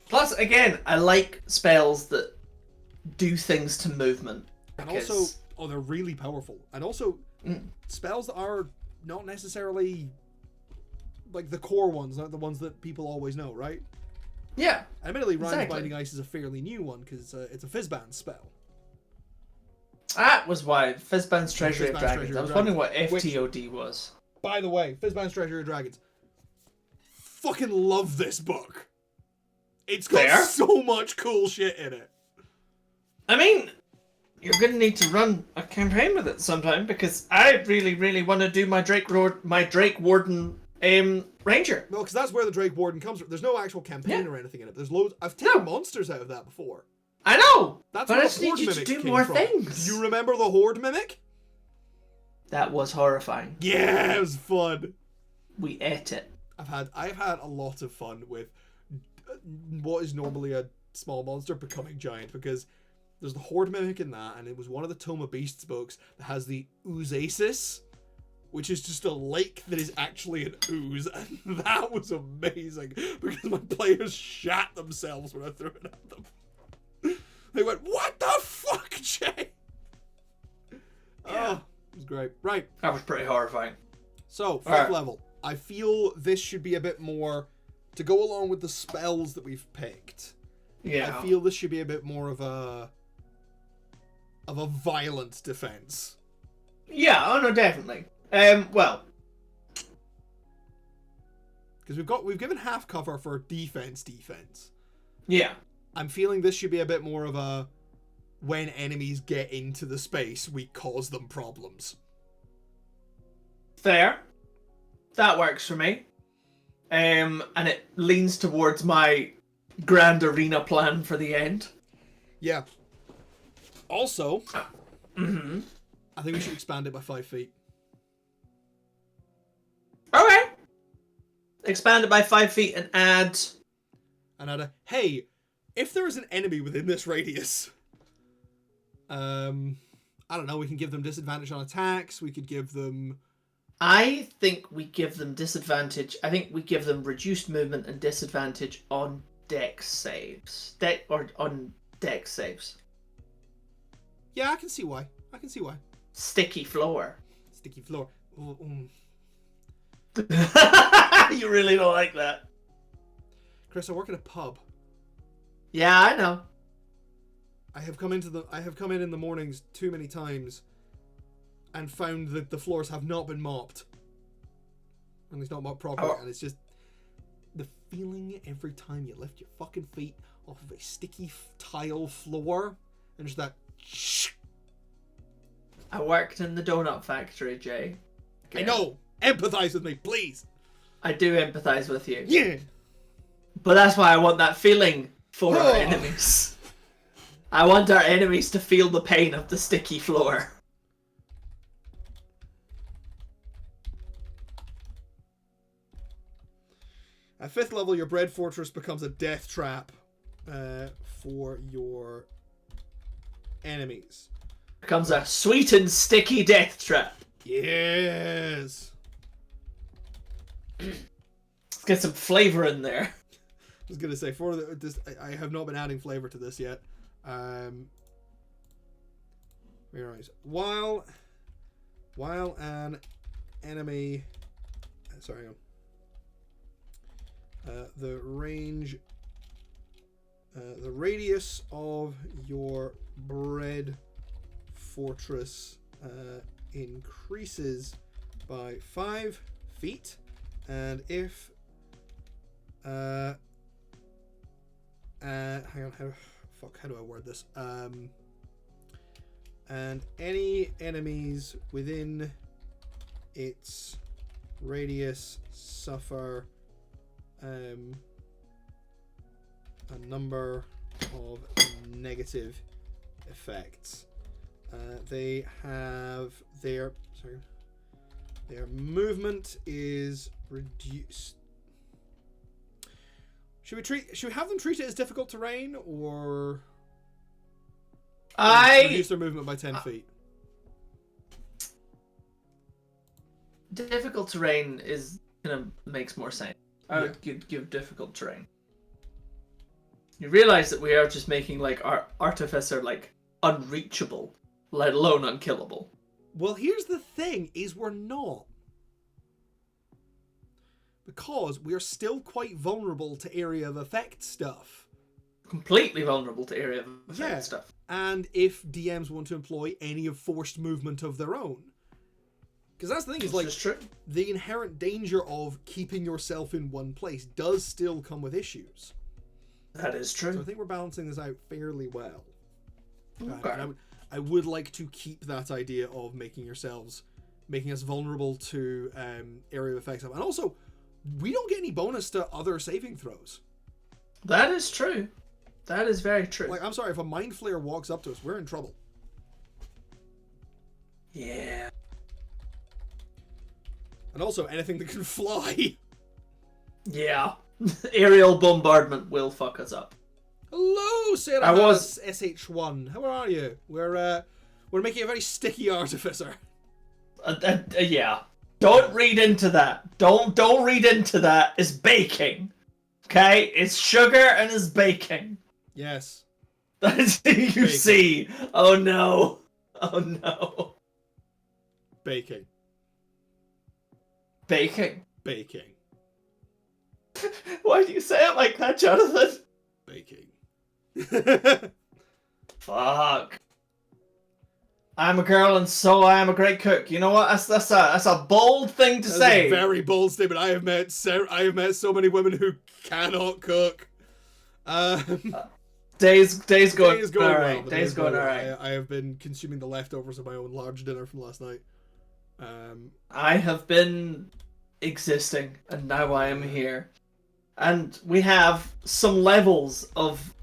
Plus, again, I like spells that do things to movement. And also, they're really powerful. And also, spells that are not necessarily like the core ones, not the ones that people always know, right? Yeah. Admittedly, Ryan's Exactly. Binding Ice is a fairly new one because it's a Fizzband spell. That was why Fizzband's Treasury of Fizzband's Dragons. Treasury I of was wondering what Dragons, FTOD was. By the way, Fizzband's Treasury of Dragons. Fucking love this book. It's got Fair. so much cool shit in it. I mean, you're going to need to run a campaign with it sometime because I really, really want to do my Drake Warden Ranger. No, because that's where the Drake Warden comes from. There's no actual campaign Yeah. or anything in it. There's loads. I've taken monsters out of that before. I know, That's but where I the just need Horde you to Mimic do came more from. things. You remember the Horde Mimic? That was horrifying. Yeah, it was fun. We ate it. I've had a lot of fun with what is normally a small monster becoming giant, because there's the Horde Mimic in that, and it was one of the Tome of Beasts books that has the Oozasis, which is just a lake that is actually an ooze, and that was amazing because my players shat themselves when I threw it at them. They went, "What the fuck, Jay?" Yeah. Oh, it was great. Right. That was pretty horrifying. So, 5th Alright. level. I feel this should be a bit more to go along with the spells that we've picked. Yeah. I feel this should be a bit more of a violent defense. Yeah, oh no, definitely. Well, Because we've given half cover for defense. yeah. I'm feeling this should be a bit more of a when enemies get into the space, we cause them problems. Fair. That works for me. And it leans towards my grand arena plan for the end. Yeah. Also, Mm-hmm. I think we should expand it by 5 feet. Okay. Expand it by 5 feet and add... And add a, hey, if there is an enemy within this radius, I don't know, we can give them disadvantage on attacks, we could give them... I think we give them disadvantage. I think we give them reduced movement and disadvantage on dex saves. On dex saves. Yeah, I can see why. Sticky floor. Sticky floor. Ooh, You really don't like that. Chris, I work at a pub. Yeah, I know. I have come in the mornings too many times and found that the floors have not been mopped. And it's not mopped properly, and it's just the feeling every time you lift your fucking feet off of a sticky tile floor and just that I worked in the donut factory, Jay. I know! Empathize with me, please! I do empathize with you. Yeah! But that's why I want that feeling for our Oh. enemies. I want our enemies to feel the pain of the sticky floor. At 5th level, your bread fortress becomes a death trap for your enemies. Becomes a sweet and sticky death trap. Yes! Let's get some flavor in there. I was gonna say, I have not been adding flavor to this yet. Realize while an enemy, sorry, hang on. The radius of your bread fortress increases by 5 feet, and if hang on, how do I word this? And any enemies within its radius suffer a number of negative effects. They have their movement is reduced. Should we have them treat it as difficult terrain, or reduce their movement by 10 feet? Difficult terrain is makes more sense. I would give difficult terrain. You realize that we are just making like our Artificer like unreachable, let alone unkillable. Well, here's the thing: is we're not, because we are still quite vulnerable to area of effect stuff. Completely vulnerable to area of effect stuff. And if DMs want to employ any of forced movement of their own. Because that's the thing, is like, the inherent danger of keeping yourself in one place does still come with issues. That is true. So I think we're balancing this out fairly well. Okay. And I would like to keep that idea of making us vulnerable to area of effects. And also, we don't get any bonus to other saving throws. That is true. That is very true. Like, I'm sorry, if a Mind Flayer walks up to us, we're in trouble. Yeah. And also, anything that can fly. Yeah. Aerial bombardment will fuck us up. Hello, Sarah. SH1. How are you? We're making a very sticky artificer. Yeah. Don't read into that. Don't read into that. It's baking. Okay? It's sugar and it's baking. Yes. That's what you see. Oh no. Oh no. Baking. Baking. Baking. Why do you say it like that, Jonathan? Baking. Fuck. I'm a girl and so I am a great cook. You know what? That's a bold thing to say. A very bold statement. I have met so many women who cannot cook. Days going all right. right. Days going all right. I have been consuming the leftovers of my own large dinner from last night. I have been existing, and now I am here, and we have some levels of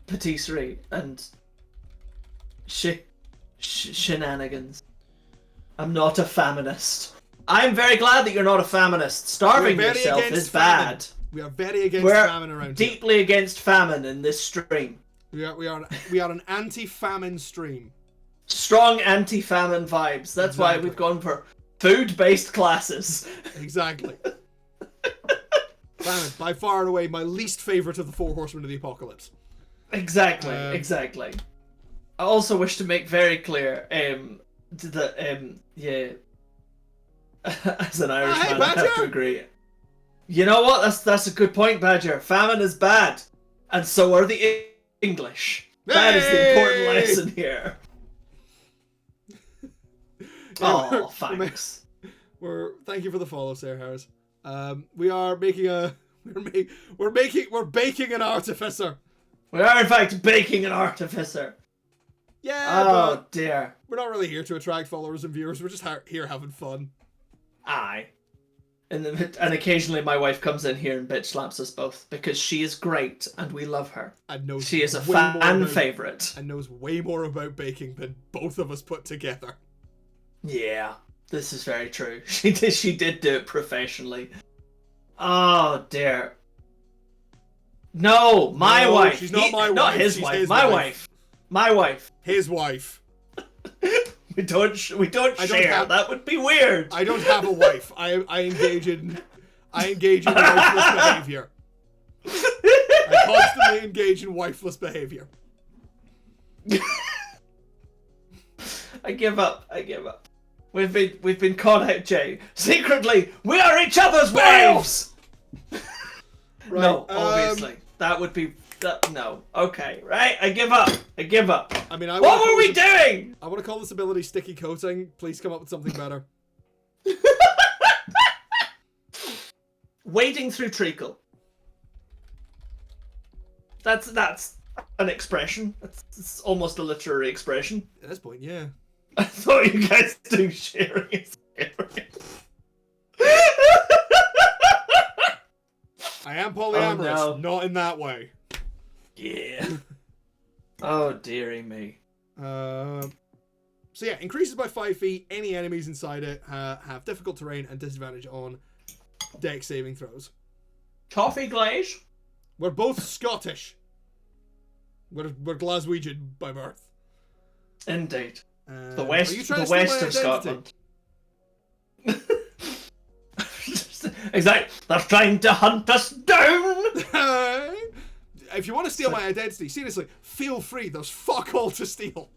patisserie and shenanigans. I'm not a feminist. I'm very glad that you're not a feminist. Starving yourself is bad. We are very against famine around here. Deeply against famine in this stream. We are an anti-famine stream. Strong anti-famine vibes. That's why we've gone for food-based classes. Exactly. Famine, by far and away, my least favourite of the four horsemen of the apocalypse. Exactly. I also wish to make very clear that as an Irishman, I have to agree. You know what? That's a good point, Badger. Famine is bad, and so are the English. That is the important lesson here. Oh, thanks. Thank you for the follow, Sarah Harris. We're baking an artificer. We are in fact baking an artificer. Yeah. Oh dear. We're not really here to attract followers and viewers. We're just here having fun. Aye. And occasionally my wife comes in here and bitch slaps us both because she is great and we love her. And she is a fan favorite. And knows way more about baking than both of us put together. Yeah, this is very true. She did do it professionally. Oh dear. No, my wife. She's not my wife. Not his wife. My wife. My wife. His wife. We don't share. That would be weird. I don't have a wife. I engage in wifeless behavior. I constantly engage in wifeless behavior. I give up. We've been caught out, Jay. Secretly, we are each other's wives. Right, no, obviously that would be that. No, okay, right. I give up. I mean, what were we doing? I want to call this ability sticky coating. Please come up with something better. Wading through treacle. That's an expression. It's almost a literary expression. At this point, yeah. I thought you guys doing sharing is I am polyamorous, not in that way. Yeah. Oh, dearie me. So yeah, increases by 5 feet. Any enemies inside it have difficult terrain and disadvantage on dex saving throws. Toffee glaze? We're both Scottish. We're Glaswegian by birth. Indeed. The west of Scotland. Exactly. They're trying to hunt us down. If you want to steal my identity, seriously, feel free. There's fuck all to steal.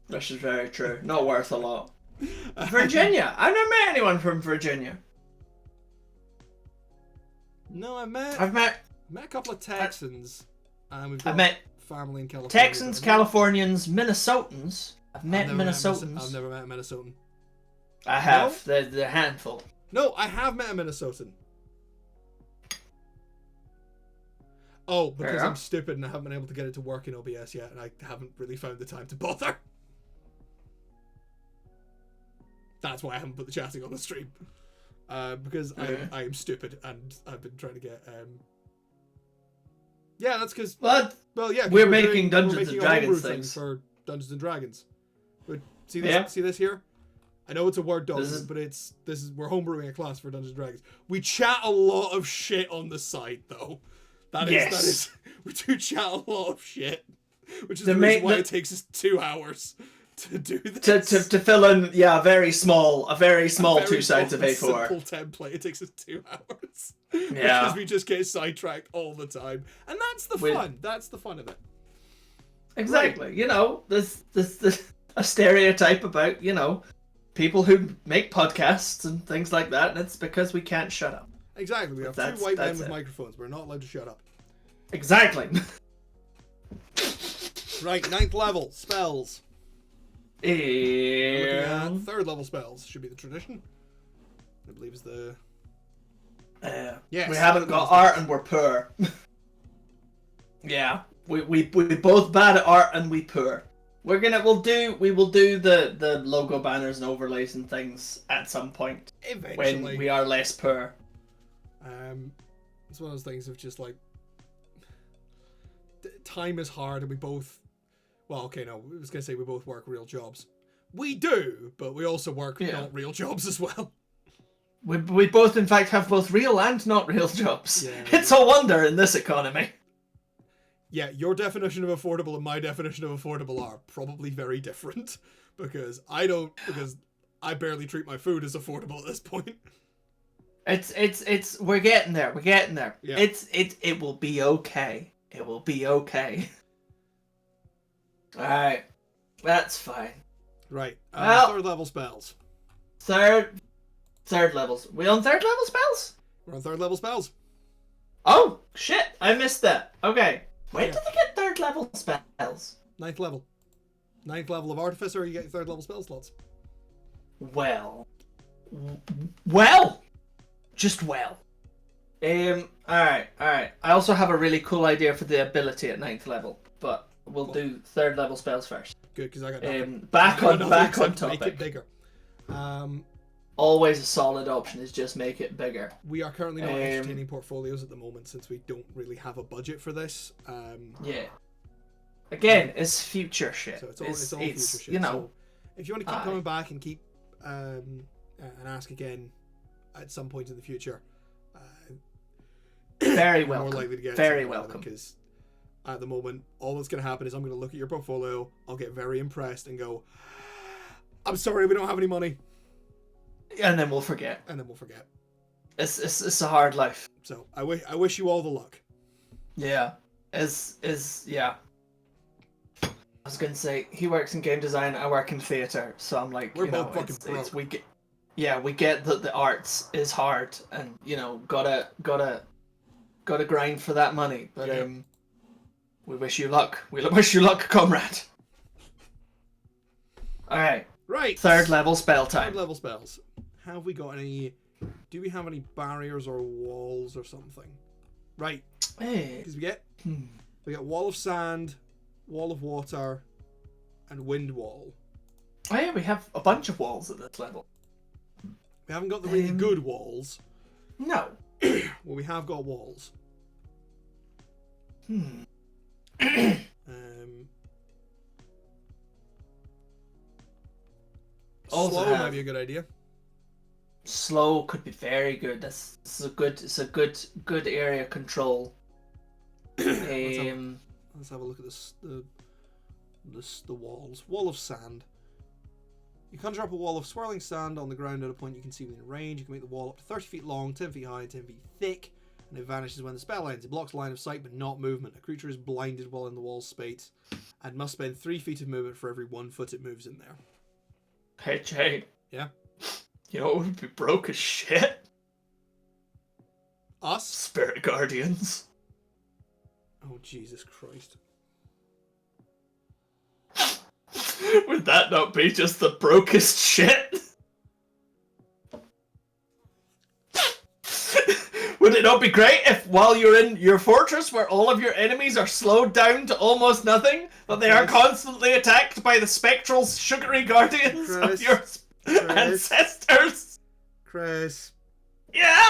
This is very true. Not worth a lot. Virginia. I've never met anyone from Virginia. No, I've I've met a couple of Texans, and we've got I've met family in California. Texans, Californians, Minnesotans. I've met Minnesotans. I've never met a Minnesotan. I have. No? They're a handful. No, I have met a Minnesotan. Oh, because I'm stupid and I haven't been able to get it to work in OBS yet, and I haven't really found the time to bother. That's why I haven't put the chatting on the stream. Because I am stupid, and I've been trying to get... Yeah, that's because... Well, yeah, we're making Dungeons and Dragons things for Dungeons and Dragons. But see this? See this here? I know it's a Word document, but we're homebrewing a class for Dungeons and Dragons. We chat a lot of shit on the site, though. That is, we do chat a lot of shit, which is the reason why it takes us 2 hours to do this. To fill in, a very small 2 sides of A4. Simple template. It takes us 2 hours. Yeah, because we just get sidetracked all the time, and that's the fun. That's the fun of it. Exactly. Right. You know, there's a stereotype about people who make podcasts and things like that, and it's because we can't shut up. Exactly. We have 2 white men with microphones. We're not allowed to shut up. Exactly. Right, 9th level spells. And 3rd level spells should be the tradition. I believe is the. Yes. We haven't got art and we're poor. Yeah, we both bad at art and we poor. We will do the logo banners and overlays and things at some point. Eventually. When we are less poor. It's one of those things of just like time is hard, and we both. Well, okay, no, I was gonna say we both work real jobs. We do, but we also work not real jobs as well. We both, in fact, have both real and not real jobs. Yeah. It's a wonder in this economy. Yeah, your definition of affordable and my definition of affordable are probably very different, because I barely treat my food as affordable at this point. It's we're getting there. We're getting there. Yeah. It will be okay. It will be okay. Alright. That's fine. Right. Well, 3rd level spells. Third levels. We on 3rd level spells? We're on 3rd level spells. Oh shit! I missed that. Okay. When did they get 3rd level spells? 9th level. 9th level of Artificer, you get 3rd level spell slots. Well. Just well. Alright. I also have a really cool idea for the ability at 9th level, but we'll do 3rd level spells first. Good, because I got nothing. Back on topic. Make it bigger. Always a solid option is just make it bigger. We are currently not entertaining portfolios at the moment since we don't really have a budget for this. Yeah. Again, it's future shit. So it's all future shit. You know, so if you want to keep coming back and keep and ask again at some point in the future, very welcome. More likely to get very welcome. Because at the moment, all that's going to happen is I'm going to look at your portfolio, I'll get very impressed and go, "I'm sorry, we don't have any money." And then we'll forget. It's a hard life. So I wish you all the luck. Yeah. Yeah. I was gonna say he works in game design, I work in theatre, so I'm like, we're both fucking broke. We get that the arts is hard, and gotta grind for that money. But we wish you luck. We wish you luck, comrade. All right. Right. 3rd level spell time. 3rd level spells. Have we got any? Do we have any barriers or walls or something? Right. Because we get wall of sand, wall of water, and wind wall. Oh yeah, we have a bunch of walls at this level. We haven't got the really good walls. No. Well, we have got walls. Slow might be a good idea. Slow could be very good. It's a good area of control. Let's have a look at the walls. Wall of sand. You conjure up a wall of swirling sand on the ground at a point you can see within range. You can make the wall up to 30 feet long, 10 feet high, and 10 feet thick, and it vanishes when the spell ends. It blocks line of sight but not movement. A creature is blinded while in the wall's space and must spend 3 feet of movement for every 1 foot it moves in there. Hey Jay. Yeah? You know what would be broke as shit? Us? Spirit Guardians. Oh, Jesus Christ. Would that not be just the brokest shit? Would it not be great if, while you're in your fortress where all of your enemies are slowed down to almost nothing, that they are constantly attacked by the spectral, sugary guardians of your ancestors? Chris. Yeah!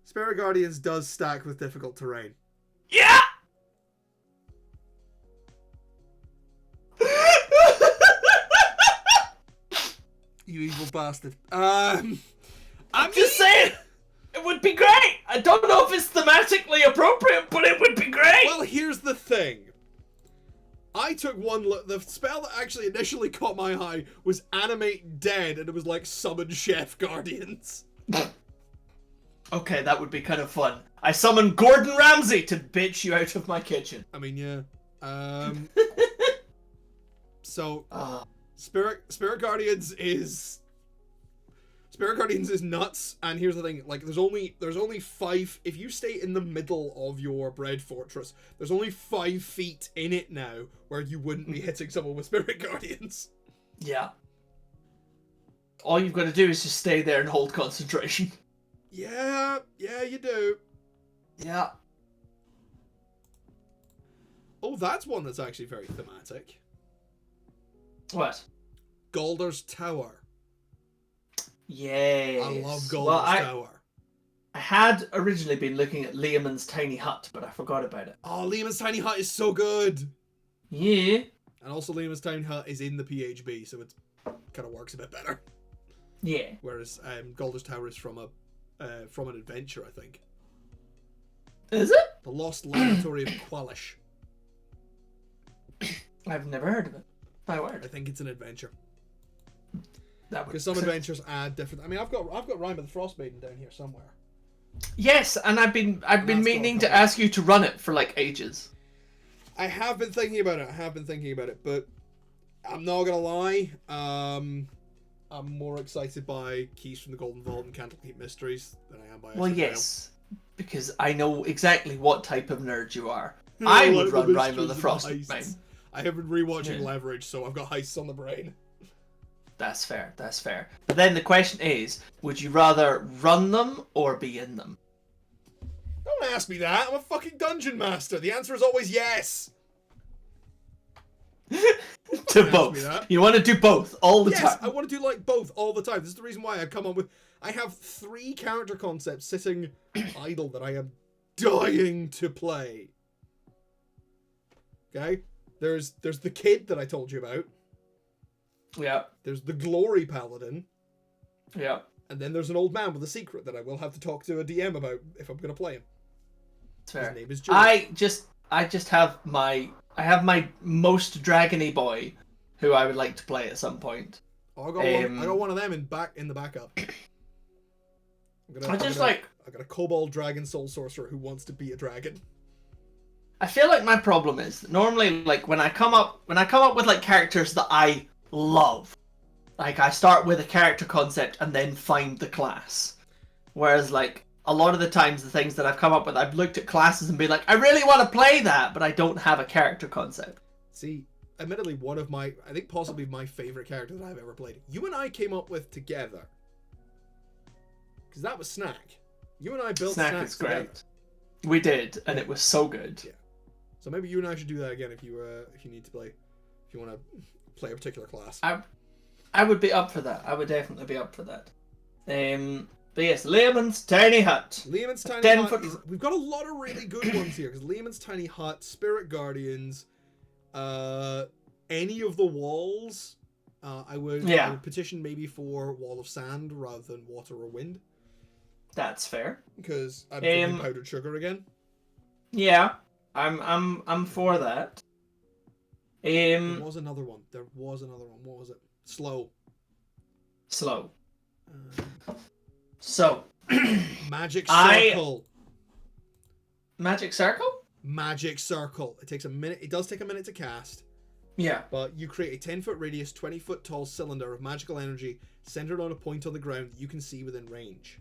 Spirit Guardians does stack with difficult terrain. Yeah! You evil bastard. I'm just saying! It would be great! I don't know if it's thematically appropriate, but it would be great! Well, here's the thing. I took one look. The spell that actually initially caught my eye was Animate Dead, and it was like Summon Chef Guardians. Okay, that would be kind of fun. I summon Gordon Ramsay to bitch you out of my kitchen. I mean, yeah. So, Spirit Guardians is nuts, and here's the thing, like, there's only 5, if you stay in the middle of your bread fortress, there's only 5 feet in it now where you wouldn't be hitting someone with Spirit Guardians. Yeah. All you've got to do is just stay there and hold concentration. Yeah, you do. Yeah. Oh, that's one that's actually very thematic. What? Galder's Tower. Yes. I love Galder's Tower. I had originally been looking at Lehman's Tiny Hut, but I forgot about it. Oh, Lehman's Tiny Hut is so good. Yeah. And also Lehman's Tiny Hut is in the PHB, so it kind of works a bit better. Yeah. Whereas Galder's Tower is from an adventure, I think. Is it? The Lost Laboratory of Quellish. I've never heard of it. My word. I think it's an adventure. Because some adventures add different. I mean, I've got Rime of the Frostmaiden down here somewhere. Yes, and I've been meaning to ask you to run it for like ages. I have been thinking about it, but I'm not gonna lie. I'm more excited by Keys from the Golden Vault and Candlekeep Mysteries than I am by. Well, yes, because I know exactly what type of nerd you are. I would run Rime of the Frostmaiden. I have been rewatching Leverage, so I've got heists on the brain. That's fair. But then the question is, would you rather run them or be in them? Don't ask me that. I'm a fucking dungeon master. The answer is always yes. To both. You want to do both all the time. Yes, I want to do like both all the time. This is the reason why I've come up with. I have 3 character concepts sitting idle that I am dying to play. Okay, there's the kid that I told you about. Yeah. There's the Glory Paladin. Yeah. And then there's an old man with a secret that I will have to talk to a DM about if I'm going to play him. Fair. His name is George. I just have my most dragony boy, who I would like to play at some point. Oh, I got one of them in the backup. I got a kobold dragon soul sorcerer who wants to be a dragon. I feel like my problem is that normally, like, when I come up with like characters that I love, like, I start with a character concept and then find the class. Whereas, like, a lot of the times the things that I've come up with, I've looked at classes and been like, I really want to play that, but I don't have a character concept. See, admittedly, one of I think possibly my favorite character that I've ever played, you and I came up with together. Because that was Snack. You and I built Snack is great. Together. We did, and it was so good. Yeah. So maybe you and I should do that again if you need to play, if you want to play a particular class. I would be up for that. I would definitely be up for that. But yes, Lehman's Tiny Hut. Lehman's Tiny Hut. We've got a lot of really good ones here, because Lehman's Tiny Hut, Spirit Guardians, any of the walls. I would petition maybe for Wall of Sand rather than Water or Wind. That's fair. Because I'm thinking Powdered Sugar again. Yeah, I'm for that. There was another one. What was it? Slow. So. Magic Circle. Magic Circle? Magic Circle. It takes a minute. It does take a minute to cast. Yeah. But you create a 10-foot radius, 20-foot tall cylinder of magical energy centered on a point on the ground that you can see within range.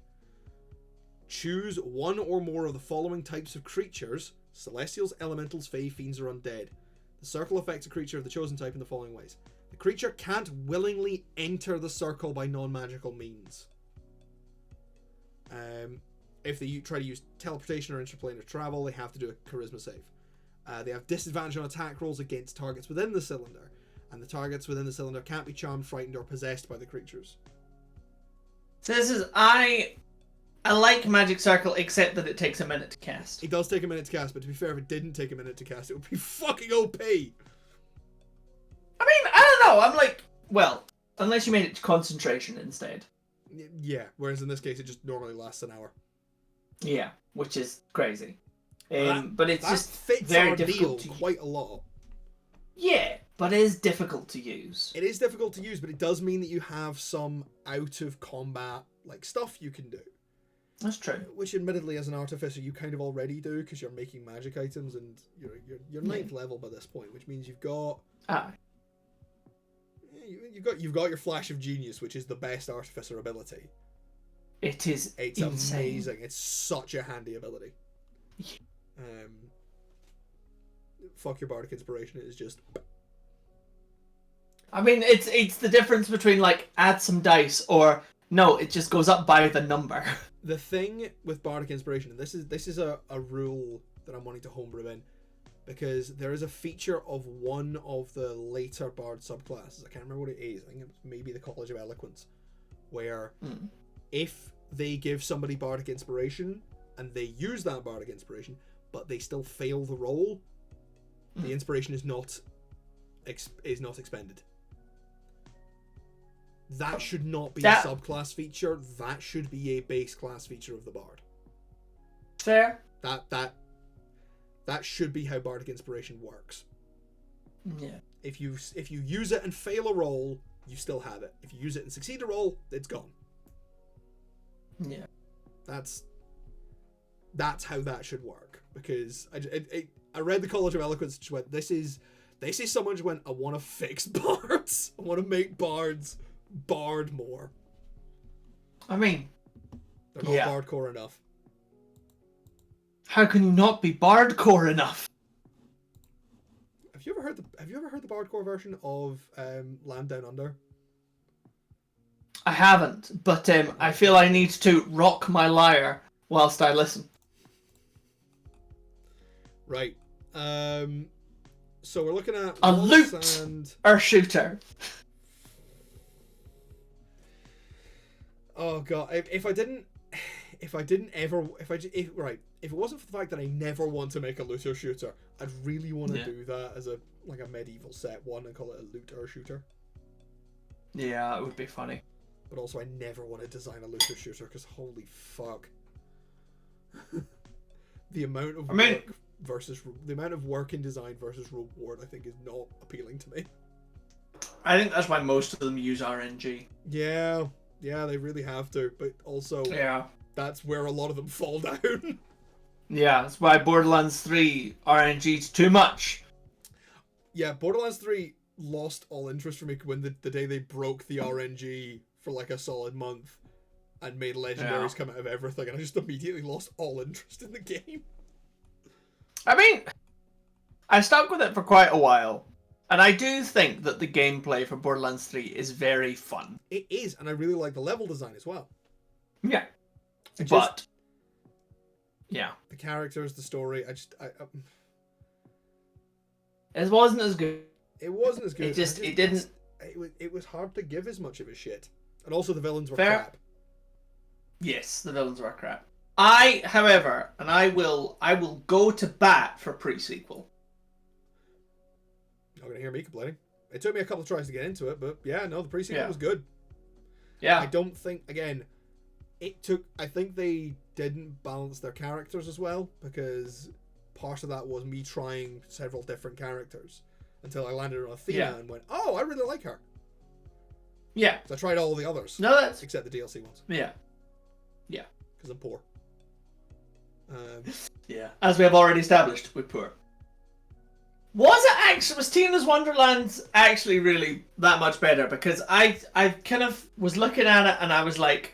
Choose one or more of the following types of creatures: celestials, elementals, fae, fiends, or undead. The circle affects a creature of the chosen type in the following ways. The creature can't willingly enter the circle by non-magical means. If they try to use teleportation or interplanar travel, they have to do a charisma save. They have disadvantage on attack rolls against targets within the cylinder, and the targets within the cylinder can't be charmed, frightened, or possessed by the creatures. So this is I like Magic Circle, except that it takes a minute to cast. It does take a minute to cast, but to be fair, if it didn't take a minute to cast, it would be fucking OP. I mean, I don't know. I'm like, well, unless you made it concentration instead. Yeah, whereas in this case, it just normally lasts an hour. Yeah, which is crazy. That, but it's that just fits very our difficult deal to quite a lot. Yeah, but it is difficult to use. It is difficult to use, but it does mean that you have some out of combat like stuff you can do. That's true. Which, admittedly, as an artificer, you kind of already do because you're making magic items, and you're ninth level by this point, which means you've got you've got your flash of genius, which is the best artificer ability. It's insane. Amazing. It's such a handy ability. Yeah. Fuck your bardic inspiration. It is just. I mean, it's the difference between like add some dice or no, it just goes up by the number. The thing with bardic inspiration, and this is a rule that I'm wanting to homebrew in, because there is a feature of one of the later bard subclasses. I can't remember what it is. I think it's maybe the College of Eloquence, where if they give somebody bardic inspiration and they use that bardic inspiration, but they still fail the roll, the inspiration is not expended. That should not be a subclass feature. That should be a base class feature of the bard. Fair. That should be how bardic inspiration works. Yeah. If you use it and fail a roll, you still have it. If you use it and succeed a roll, it's gone. Yeah. That's how that should work. Because I read the College of Eloquence and just went, this is someone just went, I want to fix bards. I want to make bards bard more. I mean, they're not bardcore enough. How can you not be bardcore enough? Have you ever heard the bardcore version of Land Down Under? I haven't, but I feel I need to rock my lyre whilst I listen. Right. So we're looking at a loot or shooter. Oh god! If it wasn't for the fact that I never want to make a looter shooter, I'd really want to do that as a medieval set one and call it a looter shooter. Yeah, it would be funny. But also, I never want to design a looter shooter because holy fuck, the amount of work in design versus reward, I think, is not appealing to me. I think that's why most of them use RNG. Yeah, they really have to, but also that's where a lot of them fall down. Yeah, that's why Borderlands 3 RNG's too much. Yeah, Borderlands 3 lost all interest for me when the day they broke the RNG for like a solid month and made legendaries come out of everything, and I just immediately lost all interest in the game. I mean, I stuck with it for quite a while, and I do think that the gameplay for Borderlands 3 is very fun. It is, and I really like the level design as well. Yeah. The characters, the story, it wasn't as good. It wasn't as good. It was hard to give as much of a shit. And also the villains were Fair. crap. Yes, the villains were crap. I will go to bat for pre-sequel. Not gonna hear me complaining. It took me a couple of tries to get into it, but the pre-sequel was good. Yeah. I don't think, again, I think they didn't balance their characters as well, because part of that was me trying several different characters until I landed on Athena and went, oh, I really like her. Yeah. So I tried all the others. No, that's... Except the DLC ones. Yeah. Yeah. Because I'm poor. Yeah. As we have already established, we're poor. Was Tina's Wonderland actually really that much better? Because I kind of was looking at it and I was like,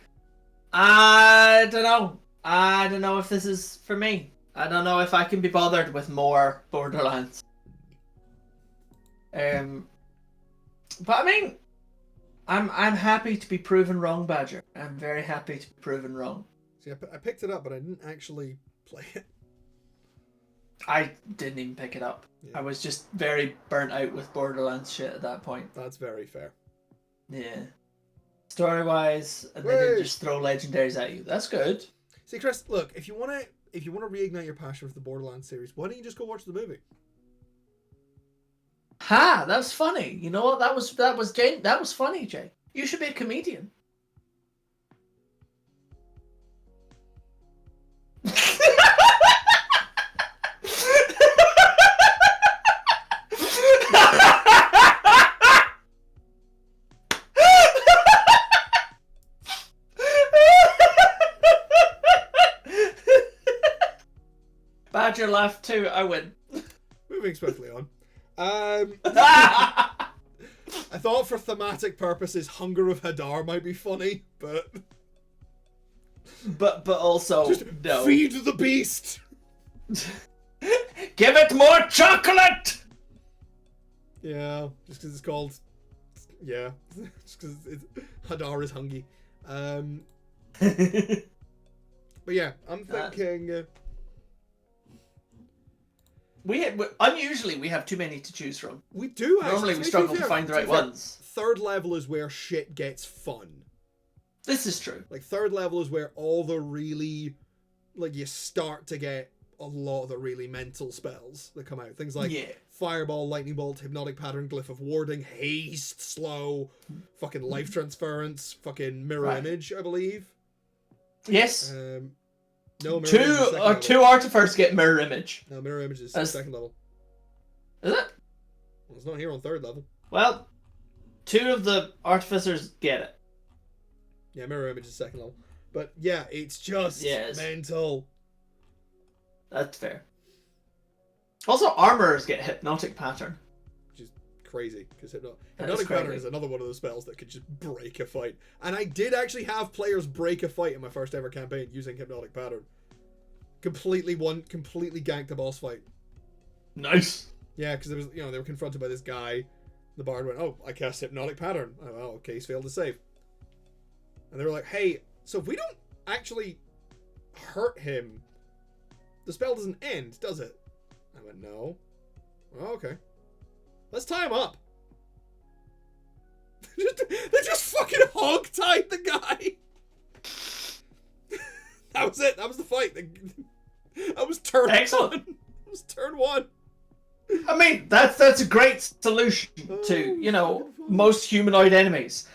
I don't know. I don't know if this is for me. I don't know if I can be bothered with more Borderlands. But I mean, I'm happy to be proven wrong, Badger. I'm very happy to be proven wrong. See, I picked it up, but I didn't actually play it. I didn't even pick it up. Yeah. I was just very burnt out with Borderlands shit at that point. That's very fair. Yeah. Story-wise, and they didn't just throw legendaries at you. That's good. See, Chris, look, if you wanna reignite your passion for the Borderlands series, why don't you just go watch the movie? Ha! That's funny. You know what? That was funny, Jay. You should be a comedian. Badger laughed too. I win. Moving swiftly on. I thought for thematic purposes, Hunger of Hadar might be funny, but also just no. Feed the beast. Give it more chocolate. Yeah, just because it's called. Yeah, just because Hadar is hungry. But yeah, I'm thinking. Unusually we have too many to choose from. We do actually. Normally we struggle to find the right ones. Third level is where shit gets fun. This is true. Like third level is where all the really, like you start to get a lot of the really mental spells that come out. Things like Fireball, Lightning Bolt, Hypnotic Pattern, Glyph of Warding, Haste, Slow, fucking Life Transference, fucking Mirror Image, I believe. Yes. No, Mirror Image is two Artificers get Mirror Image. No, Mirror Image is second level. Is it? Well, it's not here on third level. Well, 2 of the Artificers get it. Yeah, Mirror Image is second level. But yeah, it's just mental. That's fair. Also, Armorers get Hypnotic Pattern. Which is crazy, because Hypnotic Pattern is another one of those spells that could just break a fight. And I did actually have players break a fight in my first ever campaign using Hypnotic Pattern. Completely ganked a boss fight. Nice. Yeah, because there was, they were confronted by this guy. The bard went, "Oh, I cast Hypnotic Pattern." Oh, well, okay, he's failed to save. And they were like, "Hey, so if we don't actually hurt him, the spell doesn't end, does it?" I went, "No." "Oh, okay. Let's tie him up." They just fucking hog-tied the guy. That was it. That was the fight. That was turn Excellent. 1. That was turn 1. I mean, that's a great solution to, most humanoid enemies.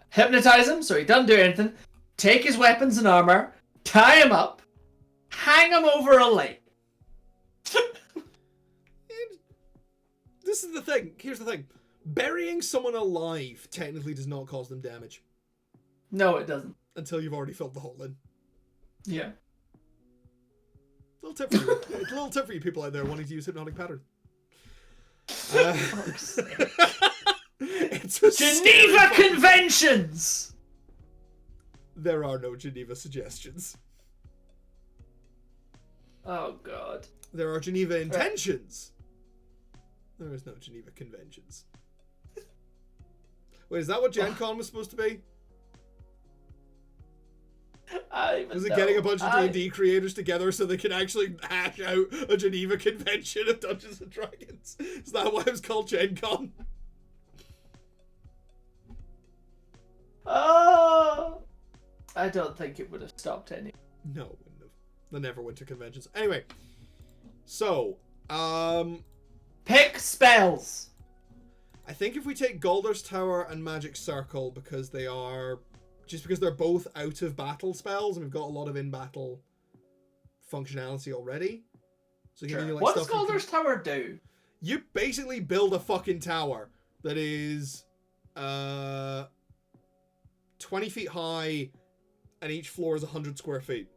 Hypnotize him so he doesn't do anything. Take his weapons and armor. Tie him up. Hang him over a lake. This is the thing. Here's the thing. Burying someone alive technically does not cause them damage. No, it doesn't. Until you've already filled the hole in. Yeah. Little tip for you. A little tip for you people out there wanting to use Hypnotic Pattern. It's Geneva Conventions! There are no Geneva suggestions. Oh, God. There are Geneva intentions. There is no Geneva Conventions. Wait, is that what Gen Con was supposed to be? Was it getting a bunch of D&D creators together so they can actually hash out a Geneva Convention of Dungeons and Dragons? Is that why it was called Gen Con? Oh, I don't think it would have stopped any. No, it wouldn't have. They never went to conventions. Anyway, so, pick spells. I think if we take Galder's Tower and Magic Circle because they're both out of battle spells and we've got a lot of in-battle functionality already. So sure. What does Galder's Tower do? You basically build a fucking tower that is 20 feet high and each floor is 100 square feet.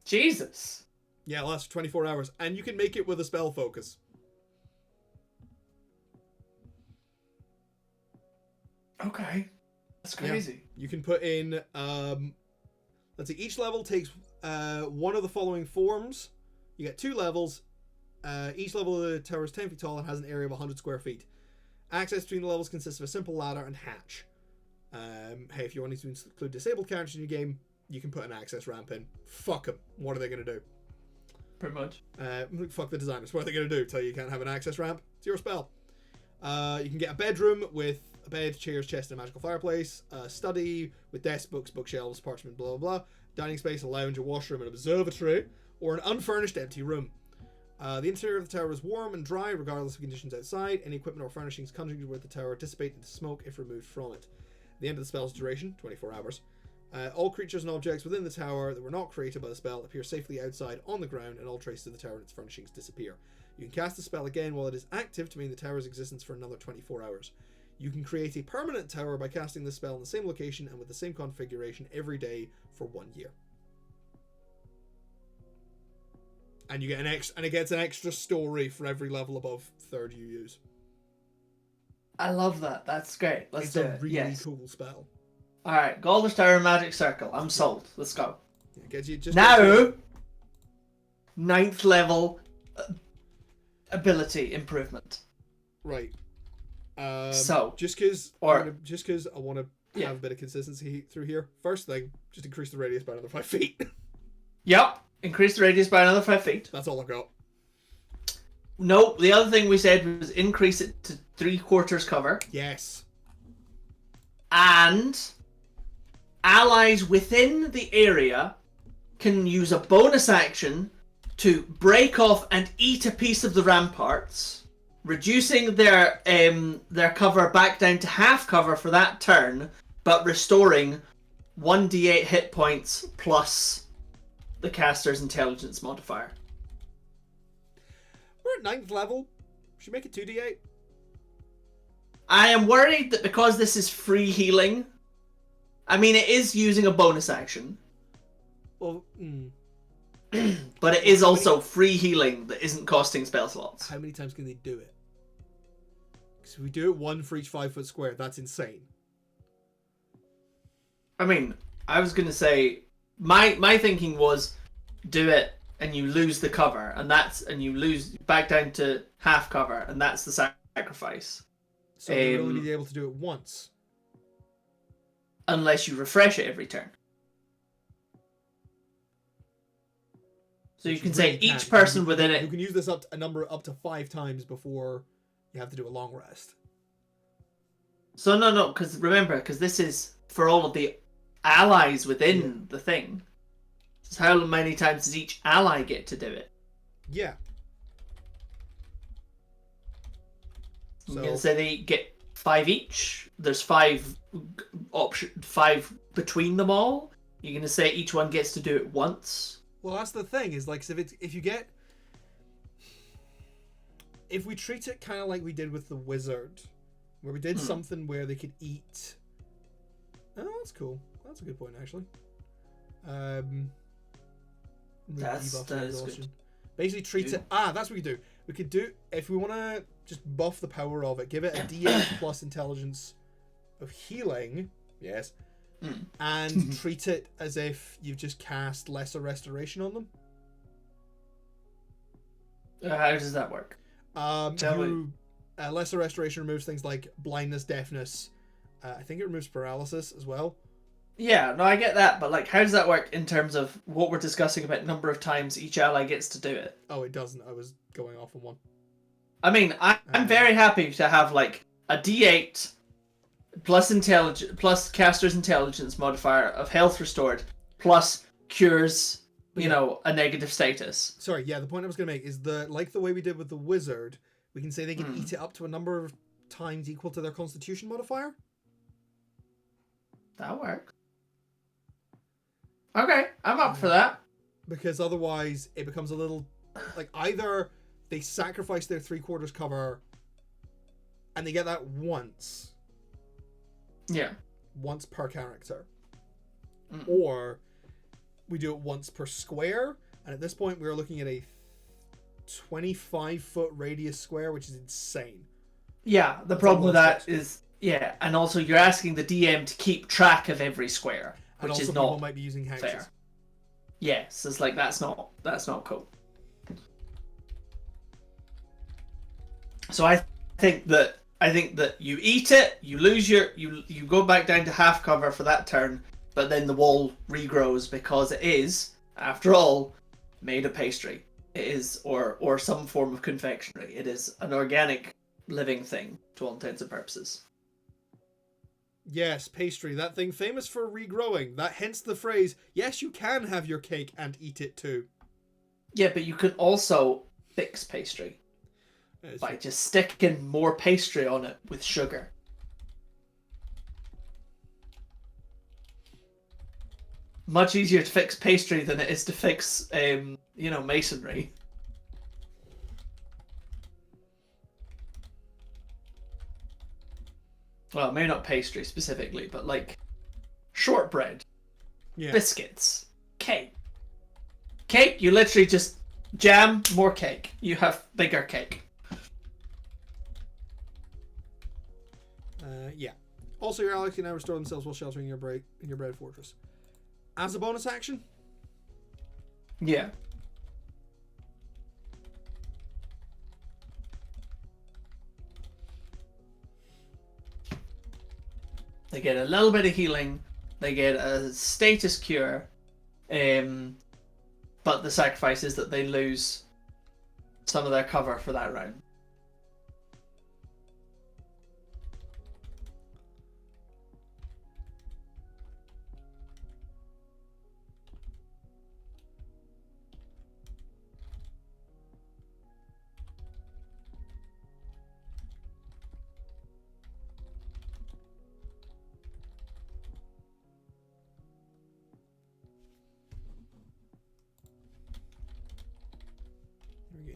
Jesus. Yeah, it lasts for 24 hours. And you can make it with a spell focus. Okay. That's crazy. Yeah. You can put in Let's see. Each level takes one of the following forms. You get 2 levels. Each level of the tower is 10 feet tall and has an area of 100 square feet. Access between the levels consists of a simple ladder and hatch. Hey, if you want to include disabled characters in your game, you can put an access ramp in. Fuck them. What are they going to do? Pretty much. Fuck the designers. What are they going to do? Tell you can't have an access ramp? It's your spell. You can get a bedroom with a bed, chairs, chest, and a magical fireplace. A study with desks, books, bookshelves, parchment, blah, blah, blah. Dining space, a lounge, a washroom, an observatory, or an unfurnished empty room. The interior of the tower is warm and dry regardless of conditions outside. Any equipment or furnishings conjured with the tower dissipate into smoke if removed from it. The end of the spell's duration, 24 hours. All creatures and objects within the tower that were not created by the spell appear safely outside on the ground, and all traces of the tower and its furnishings disappear. You can cast the spell again while it is active to maintain the tower's existence for another 24 hours. You can create a permanent tower by casting the spell in the same location and with the same configuration every day for 1 year. And you get and it gets an extra story for every level above 3rd you use. I love that. That's great. Let's do it. It's a really cool spell. Alright, Galder's Tower Magic Circle. I'm sold. Let's go. It gets you just now, 9th level ability improvement. Right. So just because I want to Yeah. have a bit of consistency through here. First thing, just increase the radius by another 5 feet. Yep. Increase the radius by another 5 feet. That's all I've got. No, the other thing we said was increase it to 3/4 cover. Yes. And allies within the area can use a bonus action to break off and eat a piece of the ramparts, reducing their cover back down to half cover for that turn, but restoring 1d8 hit points plus the caster's intelligence modifier. We're at 9th level. Should make it 2d8. I am worried that because this is free healing, I mean it is using a bonus action, Well, but it is also free healing that isn't costing spell slots. how many times can they do it? Because if we do it 1 for each 5-foot square, that's insane. I mean, I was going to say, my thinking was do it and you lose the cover, and you lose back down to half cover, and that's the sacrifice. So you'll only be able to do it once. Unless you refresh it every turn. So you can say each person within it. You can use this up to 5 times before you have to do a long rest. So no, because remember, because this is for all of the allies within the thing. So how many times does each ally get to do it? Yeah. I'm gonna say they get 5 each. There's 5 between them all. You're gonna say each one gets to do it once. Well, that's the thing, is like, if we treat it kind of like we did with the wizard, where we did something where they could eat. Oh, that's cool. That's a good point, actually. That is good. Basically treat it. That's what we could do. We could do, if we want to just buff the power of it, give it a D8 plus intelligence of healing. Yes. And treat it as if you've just cast lesser restoration on them. How does that work? Lesser restoration removes things like blindness, deafness. I think it removes paralysis as well. Yeah, no, I get that, but like, how does that work in terms of what we're discussing about number of times each ally gets to do it? Oh, it doesn't. I was going off on one. I mean, I'm very happy to have like a D8 plus caster's intelligence modifier of health restored plus cures, you know, a negative status. Sorry, yeah, the point I was going to make is like the way we did with the wizard, we can say they can eat it up to a number of times equal to their constitution modifier. That works. Okay, I'm up for that. Because otherwise it becomes a little like either they sacrifice their 3/4 cover and they get that once. Yeah. Once per character. Or we do it once per square, and at this point we're looking at a 25-foot radius square, which is insane. Yeah, the problem with that is, and also you're asking the DM to keep track of every square. And which also is people not might be using hexes. fair. Yes, it's like that's not cool. So I think that you eat it, you lose you go back down to half cover for that turn, but then the wall regrows because it is, after all, made of pastry. It is, or some form of confectionery. It is an organic living thing to all intents and purposes. Yes, pastry, that thing famous for regrowing. That hence the phrase, yes, you can have your cake and eat it too. Yeah, but you can also fix pastry by just sticking more pastry on it with sugar. Much easier to fix pastry than it is to fix, masonry. Well, maybe not pastry specifically, but like shortbread, biscuits, cake. Cake, you literally just jam more cake. You have bigger cake. Yeah. Also, your allies can now restore themselves while sheltering in your bread fortress. As a bonus action? Yeah. They get a little bit of healing. They get a status cure. But the sacrifice is that they lose some of their cover for that round.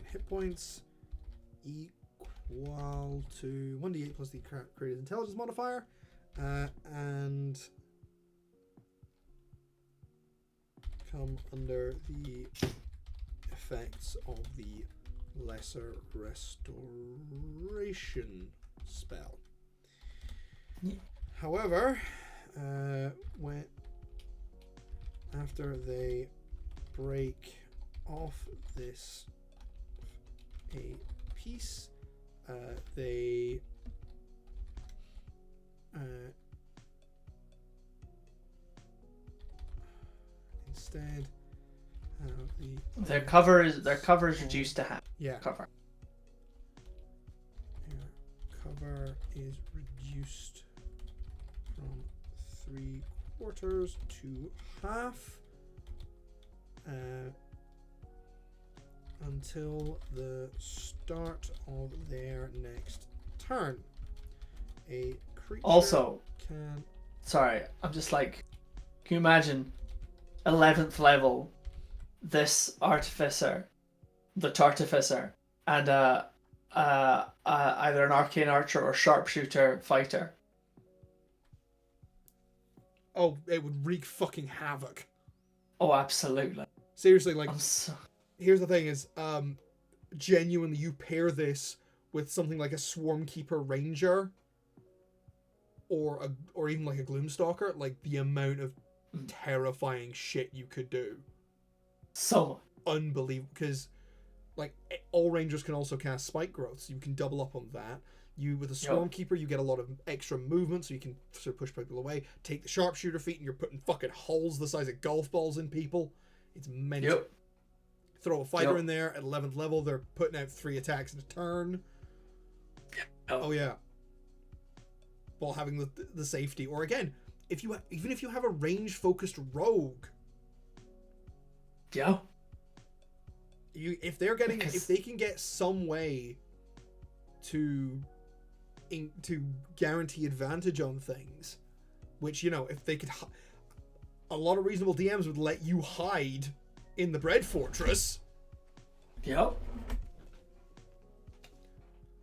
Hit points equal to 1d8 plus the creator's intelligence modifier, and come under the effects of the lesser restoration spell. Yeah. However, when after they break off this a piece, they instead have their cover is reduced to half. Yeah. Cover. Your cover is reduced from 3/4 to half. Until the start of their next turn. A creature Also, can... sorry, I'm just like, can you imagine 11th level, this Artificer, the Tartificer, and either an arcane archer or sharpshooter fighter? Oh, it would wreak fucking havoc. Oh, absolutely. Seriously, like... So... Here's the thing is, genuinely, you pair this with something like a Swarmkeeper Ranger, or even like a Gloomstalker, like the amount of terrifying shit you could do. So unbelievable, because like all Rangers can also cast Spike Growth, so you can double up on that. You with a Swarmkeeper, you get a lot of extra movement, so you can sort of push people away. Take the Sharpshooter feat, and you're putting fucking holes the size of golf balls in people. It's mental. Yep. Throw a fighter in there at 11th level, they're putting out 3 attacks in a turn. Oh yeah. While having the safety. Or again, even if you have a range focused rogue. Yeah. If they can get some way to guarantee advantage on things, which, if they could, a lot of reasonable DMs would let you hide in the bread fortress. Yep.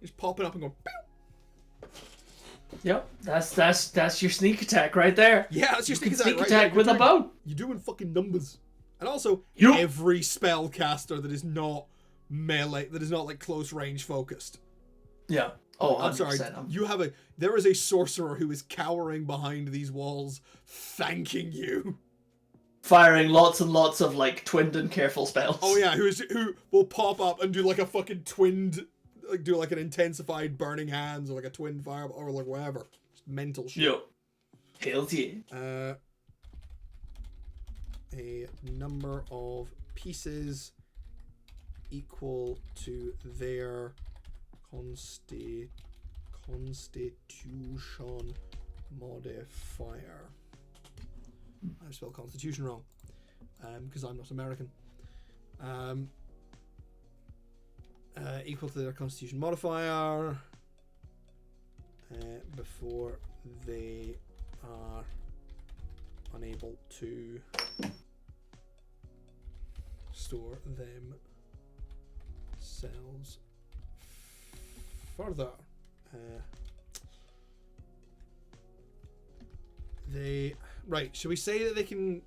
Just popping up and going, pew! Yep. That's your sneak attack right there. Yeah, that's your sneak attack. Sneak attack with a bow. You're doing fucking numbers. And also, every spellcaster that is not melee, that is not like close range focused. Yeah. Oh, I'm 100%. sorry. There is a sorcerer who is cowering behind these walls, thanking you. Firing lots and lots of like twinned and careful spells. Oh yeah, who will pop up and do like a fucking twinned, like do like an intensified burning hands or like a twin fire or like whatever. Just mental shit. Yo. Hells yeah. A number of pieces equal to their constitution modifier. I spelled constitution wrong because I'm not American. Equal to their constitution modifier before they are unable to store themselves further. Should we say that they can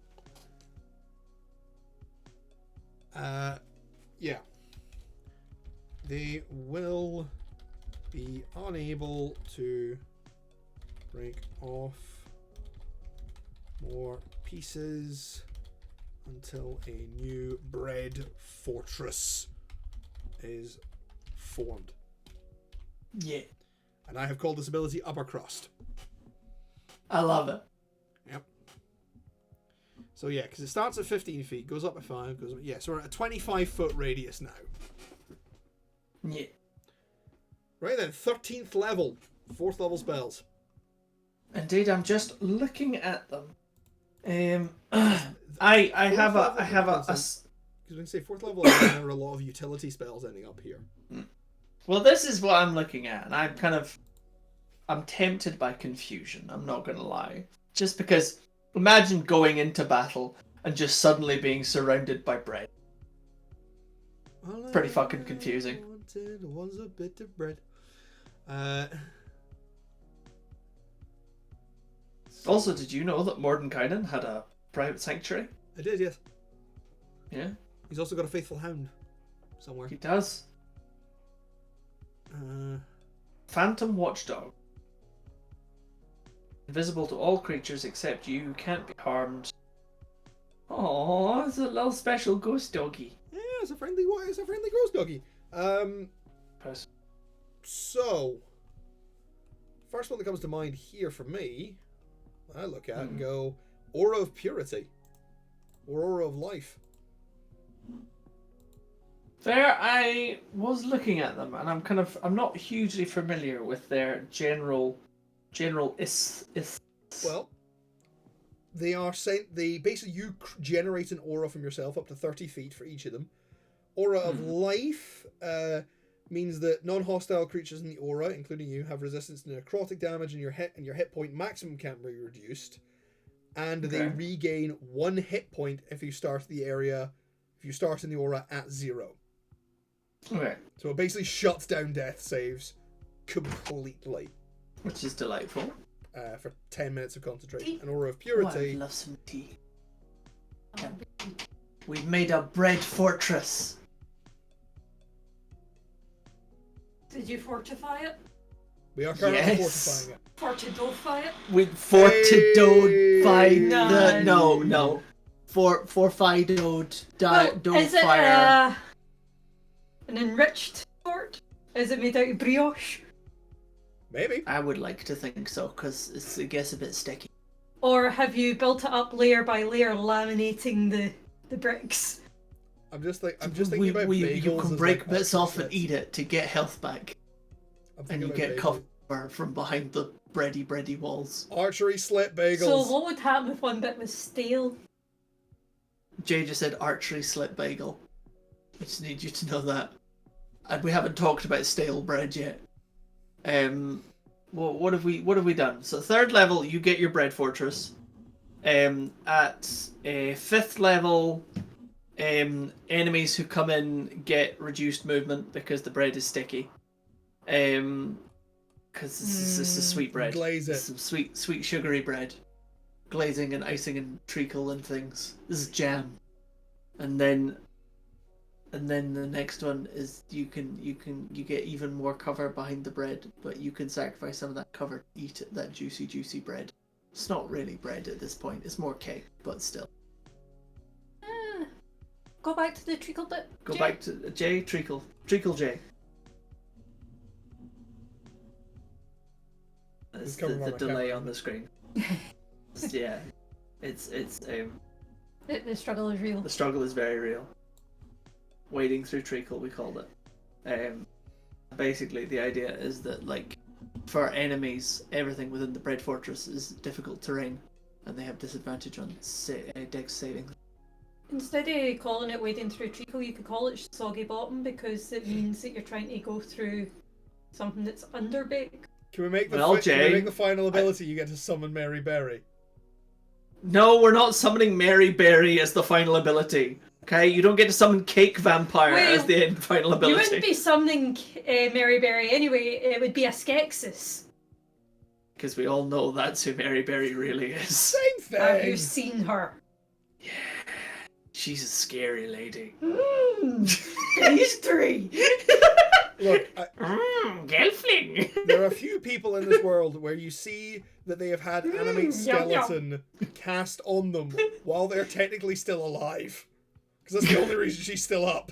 yeah, they will be unable to break off more pieces until a new bread fortress is formed. Yeah. And I have called this ability Upper Crust. I love it. Yep. So yeah, because it starts at 15 feet, goes up to 5, goes up... Yeah, so we're at a 25-foot radius now. Yeah. Right then, 13th level. 4th level spells. Indeed, I'm just looking at them. I have a Because when you say 4th level, there are a lot of utility spells ending up here. Well, this is what I'm looking at, and I'm tempted by confusion, I'm not gonna lie. Just because, imagine going into battle and just suddenly being surrounded by bread. Pretty fucking confusing. Was a bit of bread. Also, did you know that Mordenkainen had a private sanctuary? I did, yes. Yeah. He's also got a faithful hound somewhere. He does. Phantom Watchdog. Invisible to all creatures except you, can't be harmed. Oh, it's a little special ghost doggy. Yeah, it's a friendly ghost doggy. So, first one that comes to mind here for me, I look at and go, Aura of Purity. Or Aura of Life. There, I was looking at them, and I'm not hugely familiar with their general Well, they are basically you generate an aura from yourself up to 30 feet for each of them. Aura of Life means that non-hostile creatures in the aura, including you, have resistance to necrotic damage, and your hit point maximum can be reduced, and they regain 1 hit point if you start in the aura at 0. Okay. So it basically shuts down death saves completely. Which is delightful. For 10 minutes of concentration. An Aura of Purity. Oh, I love some tea. We've made a bread fortress. Did you fortify it? We are currently fortifying it. Fortidofy it? With fortified Hey. no. Fortified Is it fire. An enriched fort? Is it made out of brioche? Maybe. I would like to think so, because it gets a bit sticky. Or have you built it up layer by layer, laminating the bricks? I'm just thinking about bagels. You can as, break like, bits off and sets. eat it to get health back. And you get cover from behind the bready walls. Archery slit bagels. So what would happen if one bit was stale? Jay just said archery slit bagel. I just need you to know that. And we haven't talked about stale bread yet. Well, what have we done? So 3rd level, you get your bread fortress. At 5th level, enemies who come in get reduced movement because the bread is sticky. Because this is sweet bread. Glaze it. Some sweet sugary bread. Glazing and icing and treacle and things. This is jam. And then And then the next one is you get even more cover behind the bread, but you can sacrifice some of that cover to eat it, that juicy bread. It's not really bread at this point, it's more cake, but still. Go back to the treacle bit. Go Jay. back to J, treacle J. It's the delay on the screen. Yeah. The struggle is real. The struggle is very real. Wading through treacle, we called it. Basically, the idea is that, like, for enemies, everything within the bread fortress is difficult terrain, and they have disadvantage on dex saving. Instead of calling it wading through treacle, you could call it soggy bottom, because it means that you're trying to go through something that's underbaked. Can we make the Jay, can we make the final ability? You get to summon Mary Berry. No, we're not summoning Mary Berry as the final ability. Okay, you don't get to summon Cake Vampire as the final ability. You wouldn't be summoning Mary Berry anyway. It would be a Skeksis. Because we all know that's who Mary Berry really is. Same thing. Have you seen her? Yeah, she's a scary lady. Pastry. Look, Gelfling. there are a few people in this world where you see that they have had animate skeleton cast on them while they're technically still alive. Because that's the only reason she's still up.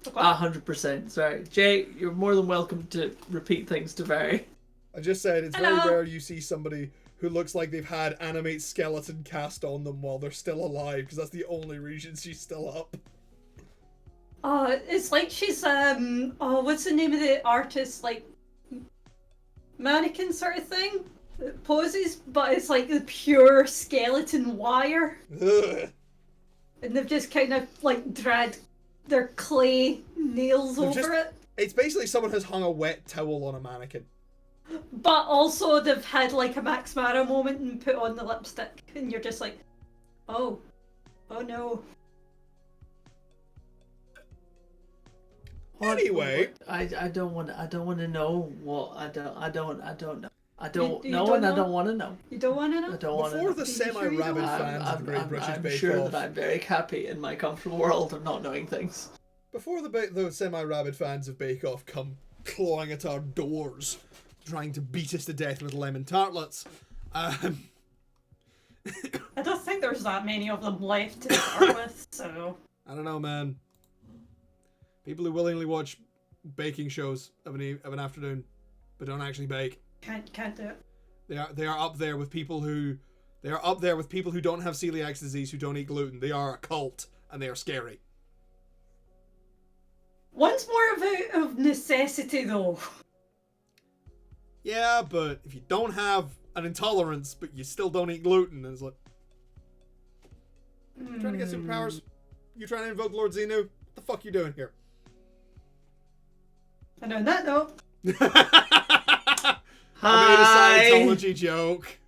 100%. Sorry. Jay, you're more than welcome to repeat things to vary. I just said it's very rare you see somebody who looks like they've had animate skeleton cast on them while they're still alive, because that's the only reason she's still up. It's like she's what's the name of the artist, like mannequin sort of thing that poses, but it's like the pure skeleton wire. Ugh. And they've just kind of like dragged their clay nails over it. It's basically someone has hung a wet towel on a mannequin. But also they've had like a Max Mara moment and put on the lipstick, and you're just like, oh no. Anyway, I don't want to know what I don't know. I don't You know, don't and know? I don't want to know. You don't want to know? I don't want to before know. the semi-rabid fans of the Great British I'm Bake sure Off, that I'm very happy in my comfortable world of not knowing things. before the semi-rabid fans of Bake Off come clawing at our doors, trying to beat us to death with lemon tartlets, I don't think there's that many of them left to start with, so... I don't know, man. People who willingly watch baking shows of an afternoon, but don't actually bake. Can't do it. They are up there with people who don't have celiac disease, who don't eat gluten. They are a cult, and they are scary. One's more of necessity, though. Yeah, but if you don't have an intolerance, but you still don't eat gluten, it's like... You trying to get superpowers? You trying to invoke Lord Xenu? What the fuck you doing here? And on that note... I made a Scientology joke.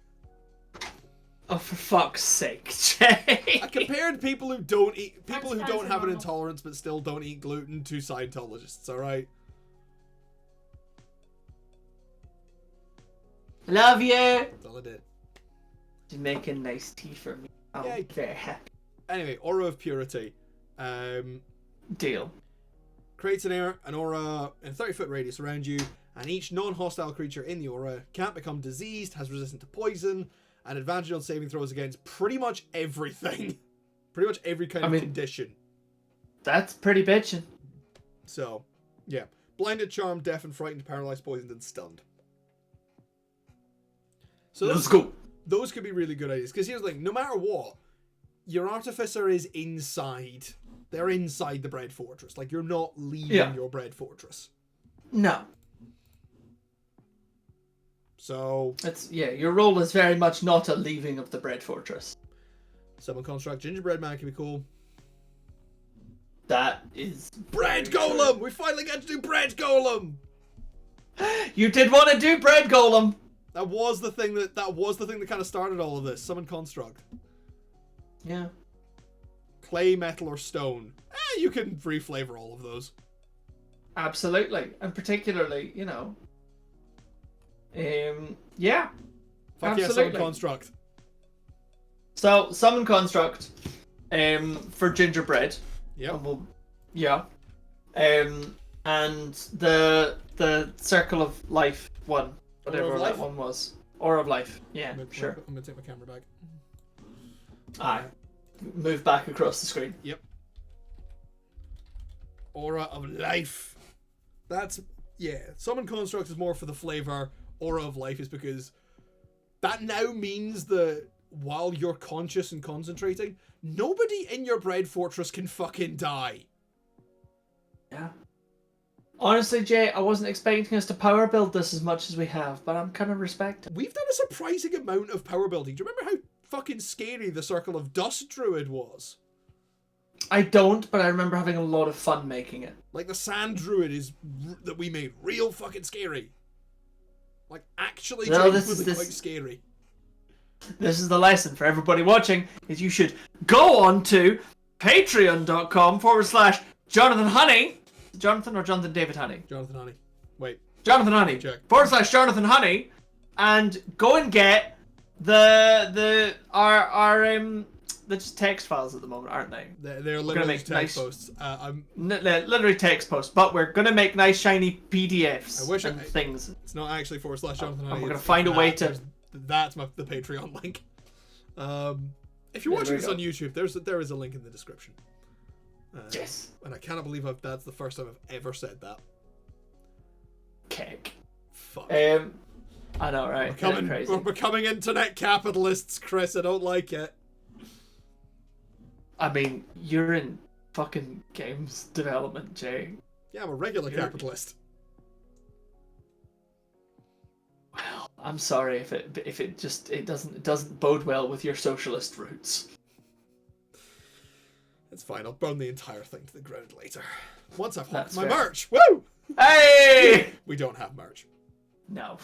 Oh, for fuck's sake, Jay! I compared people who don't That's have an normal. intolerance but still don't eat gluten to Scientologists. All right. Love you! That's all I did. You're making nice tea for me. I'm Yay. very happy. Anyway, Aura of Purity. Deal. Creates an aura in a 30-foot radius around you, and each non-hostile creature in the aura can't become diseased, has resistance to poison, and advantage on saving throws against pretty much everything. Pretty much every kind of condition. That's pretty bitchin'. So, yeah. Blinded, charmed, deafened, frightened, paralyzed, poisoned, and stunned. So Let's go. Those could be really good ideas. Because here's the thing, no matter what, your Artificer is inside. They're inside the bread fortress. Like, you're not leaving your bread fortress. No. So... your role is very much not a leaving of the bread fortress. Summon Construct Gingerbread Man can be cool. That is... Bread Golem! We finally get to do Bread Golem! You did want to do Bread Golem! That was the thing that kind of started all of this. Summon Construct. Yeah. Clay, metal, or stone. You can reflavor all of those. Absolutely. And particularly, yeah. Fuck yeah, Summon Construct. So, Summon Construct for gingerbread. Yep. And Yeah. And the circle of life one, whatever that one was. Aura of life. Yeah, sure. I'm gonna take my camera back. Aye. Move back across the screen. Yep. Aura of life. That's, yeah. Summon construct is more for the flavor. Aura of life is because that now means that while you're conscious and concentrating, nobody in your bread fortress can fucking die. Yeah. Honestly, Jay, I wasn't expecting us to power build this as much as we have, but I'm kind of respecting. We've done a surprising amount of power building. Do you remember how fucking scary the Circle of Dust Druid was? I don't, but I remember having a lot of fun making it. Like the Sand Druid that we made, real fucking scary. Like actually genuinely quite scary. This is the lesson for everybody watching, is you should go on to patreon.com/Jonathan Honey. Jonathan or Jonathan David Honey? Jonathan Honey. Wait. Jonathan Honey. Check. /Jonathan Honey, and go and get the they're just text files at the moment, aren't they? They're literally text posts. Literally text posts, but we're gonna make nice shiny PDFs and things. It's not actually /Jonathan Honey. We're gonna find a way to. That's the Patreon link. If you're watching this on YouTube, there is a link in the description. Yes. And I cannot believe that's the first time I've ever said that. Cake. Fuck. I know, right? We're becoming internet capitalists, Chris. I don't like it. I mean, you're in fucking games development, Jay. Yeah, I'm a regular capitalist. Well, I'm sorry if it doesn't bode well with your socialist roots. It's fine. I'll burn the entire thing to the ground later. Once I've hawked my fair. merch. Woo! Hey! We don't have merch. No.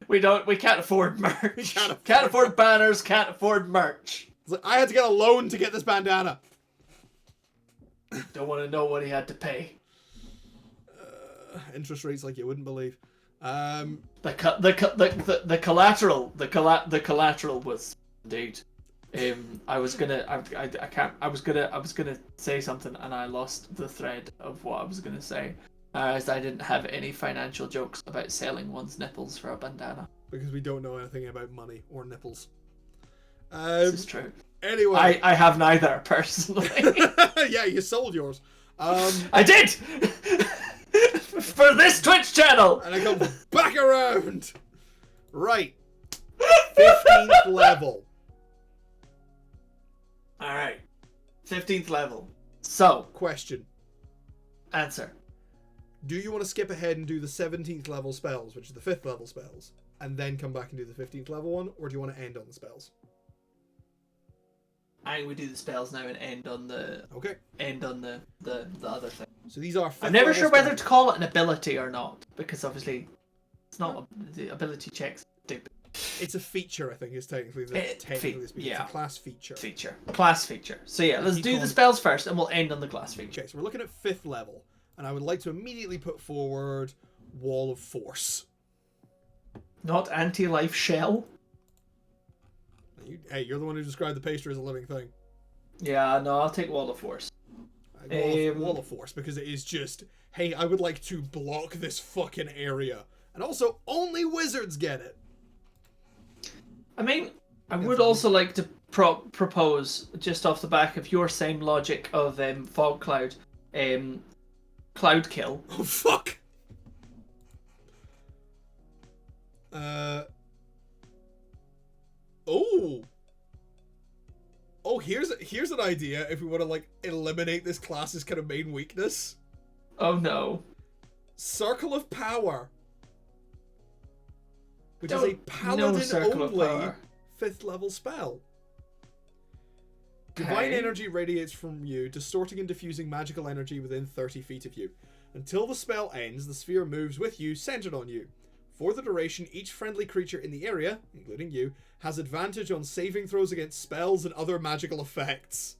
We We can't afford merch. Can't afford banners. Can't afford merch. It's like, I had to get a loan to get this bandana. Don't want to know what he had to pay. Interest rates like you wouldn't believe. The collateral was indeed. I was gonna say something and I lost the thread of what I was gonna say, as I didn't have any financial jokes about selling one's nipples for a bandana. Because we don't know anything about money or nipples. This is true. Anyway, I have neither personally. Yeah, you sold yours. I did for this Twitch channel, and I come back around. Right, 15th level. All right, 15th level. So, question. Answer. Do you want to skip ahead and do the 17th level spells, which is the 5th level spells, and then come back and do the 15th level one, or do you want to end on the spells? I think we do the spells now and end on the other thing. So these are. I'm never sure whether to call it an ability or not, because obviously it's not the ability checks. It's a feature, I think, is technically speaking. Yeah. It's a class feature. Class feature. So yeah, let's do the spells first, and we'll end on the class feature. Okay, so we're looking at 5th level, and I would like to immediately put forward Wall of Force. Not anti-life shell. You're the one who described the pastry as a living thing. Yeah, no, I'll take Wall of Force. Wall of Force, because it is just, hey, I would like to block this fucking area. And also, only wizards get it. I mean, I would also like to propose, just off the back of your same logic of Fog Cloud, Cloud Kill. Oh, fuck! Oh, here's an idea if we want to, like, eliminate this class's kind of main weakness. Oh, no. Circle of Power. Which is a paladin-only 5th level spell. Divine energy radiates from you, distorting and diffusing magical energy within 30 feet of you. Until the spell ends, the sphere moves with you, centered on you. For the duration, each friendly creature in the area, including you, has advantage on saving throws against spells and other magical effects.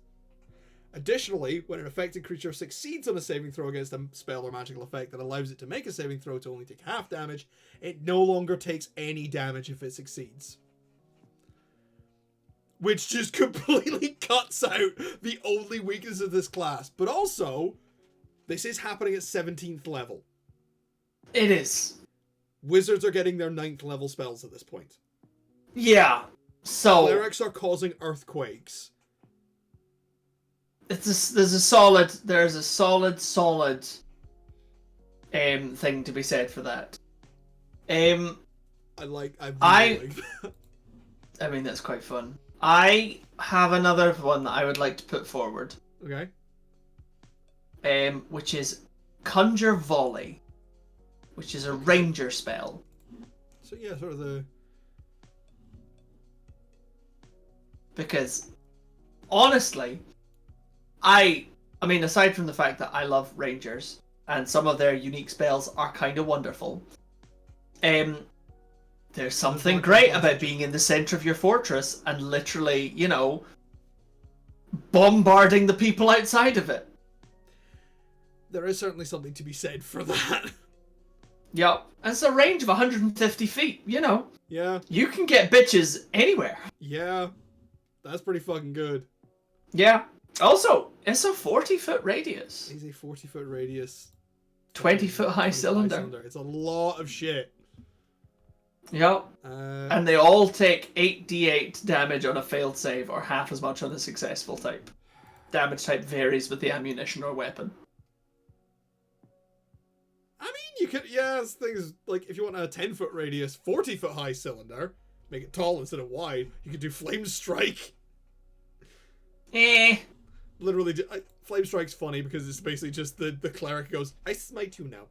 Additionally, when an affected creature succeeds on a saving throw against a spell or magical effect that allows it to make a saving throw to only take half damage, it no longer takes any damage if it succeeds. which just completely cuts out the only weakness of this class. But also, this is happening at 17th level. It is. Wizards are getting their 9th level spells at this point. Yeah. So Clerics are causing earthquakes. there's a solid thing to be said for that. I really like that. I mean, that's quite fun. I have another one that I would like to put forward. Okay. Which is Conjure Volley, which is a ranger spell. So yeah, sort of the... Because, honestly, I mean, aside from the fact that I love rangers, and some of their unique spells are kind of wonderful, there's something great about being in the center of your fortress and literally, you know, bombarding the people outside of it. There is certainly something to be said for that. Yep. And it's a range of 150 feet, you know. Yeah. You can get bitches anywhere. Yeah. That's pretty fucking good. Yeah. Also, it's a 40-foot radius. It's a 40-foot radius. 20-foot high cylinder. It's a lot of shit. Yep. And they all take 8d8 damage on a failed save, or half as much on a successful type. Damage type varies with the ammunition or weapon. I mean, you could, yeah, things like if you want a 10-foot radius, 40-foot high cylinder, make it tall instead of wide, you could do Flame Strike. Literally, Flame Strike's funny because it's basically just the cleric goes, I smite you now.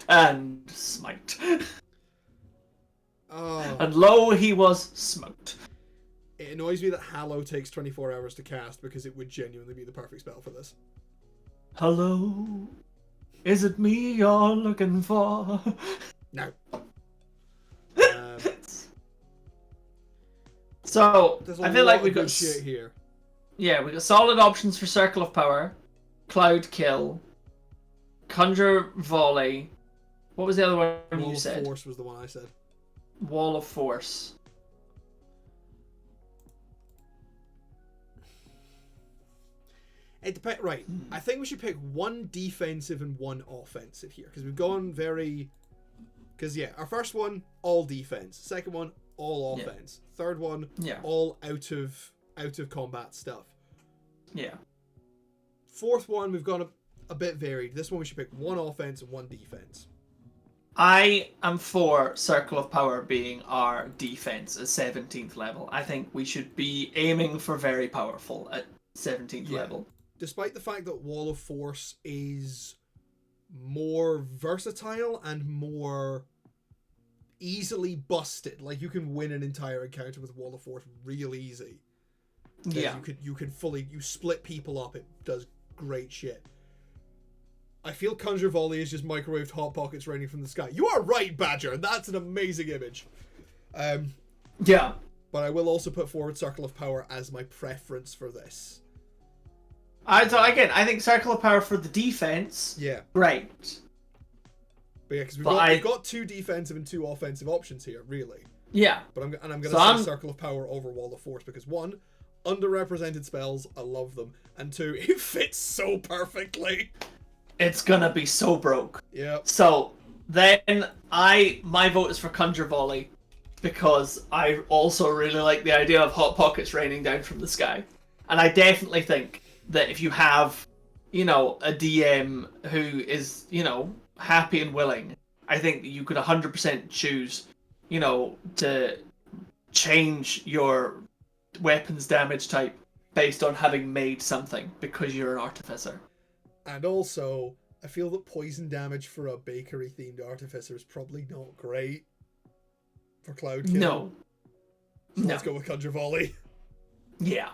And smite. Oh. And lo, he was smoked. It annoys me that Hallow takes 24 hours to cast because it would genuinely be the perfect spell for this. Hello? Is it me you're looking for? No. So, I feel like we got shit here. Yeah, we got solid options for Circle of Power, Cloud Kill, Conjure Volley. What was the other one you said? Wall of Force was the one I said. Wall of Force. It depends. Right, I think we should pick one defensive and one offensive here because we've gone very. Because yeah, our first one all defense, second one all offense, third one all out of combat stuff. Yeah. Fourth one we've gone a bit varied. This one we should pick one offense and one defense. I am for Circle of Power being our defense at 17th level. I think we should be aiming for very powerful at 17th level. Despite the fact that Wall of Force is more versatile and more easily busted. Like, you can win an entire encounter with Wall of Force real easy. Yeah. You can fully, you split people up. It does great shit. I feel Conjure Volley is just microwaved Hot Pockets raining from the sky. You are right, Badger. That's an amazing image. Yeah. But I will also put forward Circle of Power as my preference for this. I think Circle of Power for the defense. Yeah. Great. But yeah, because we've got two defensive and two offensive options here, really. Yeah. But I'm going to say Circle of Power over Wall of Force because one, underrepresented spells, I love them, and two, it fits so perfectly. It's gonna be so broke. Yeah. So then my vote is for Conjure Volley because I also really like the idea of Hot Pockets raining down from the sky. And I definitely think that if you have, you know, a DM who is, you know, happy and willing, I think that you could 100% choose, you know, to change your weapons damage type based on having made something because you're an artificer. And also, I feel that poison damage for a bakery-themed artificer is probably not great for Cloud Kill. No. So let's go with Conjure Volley. Yeah.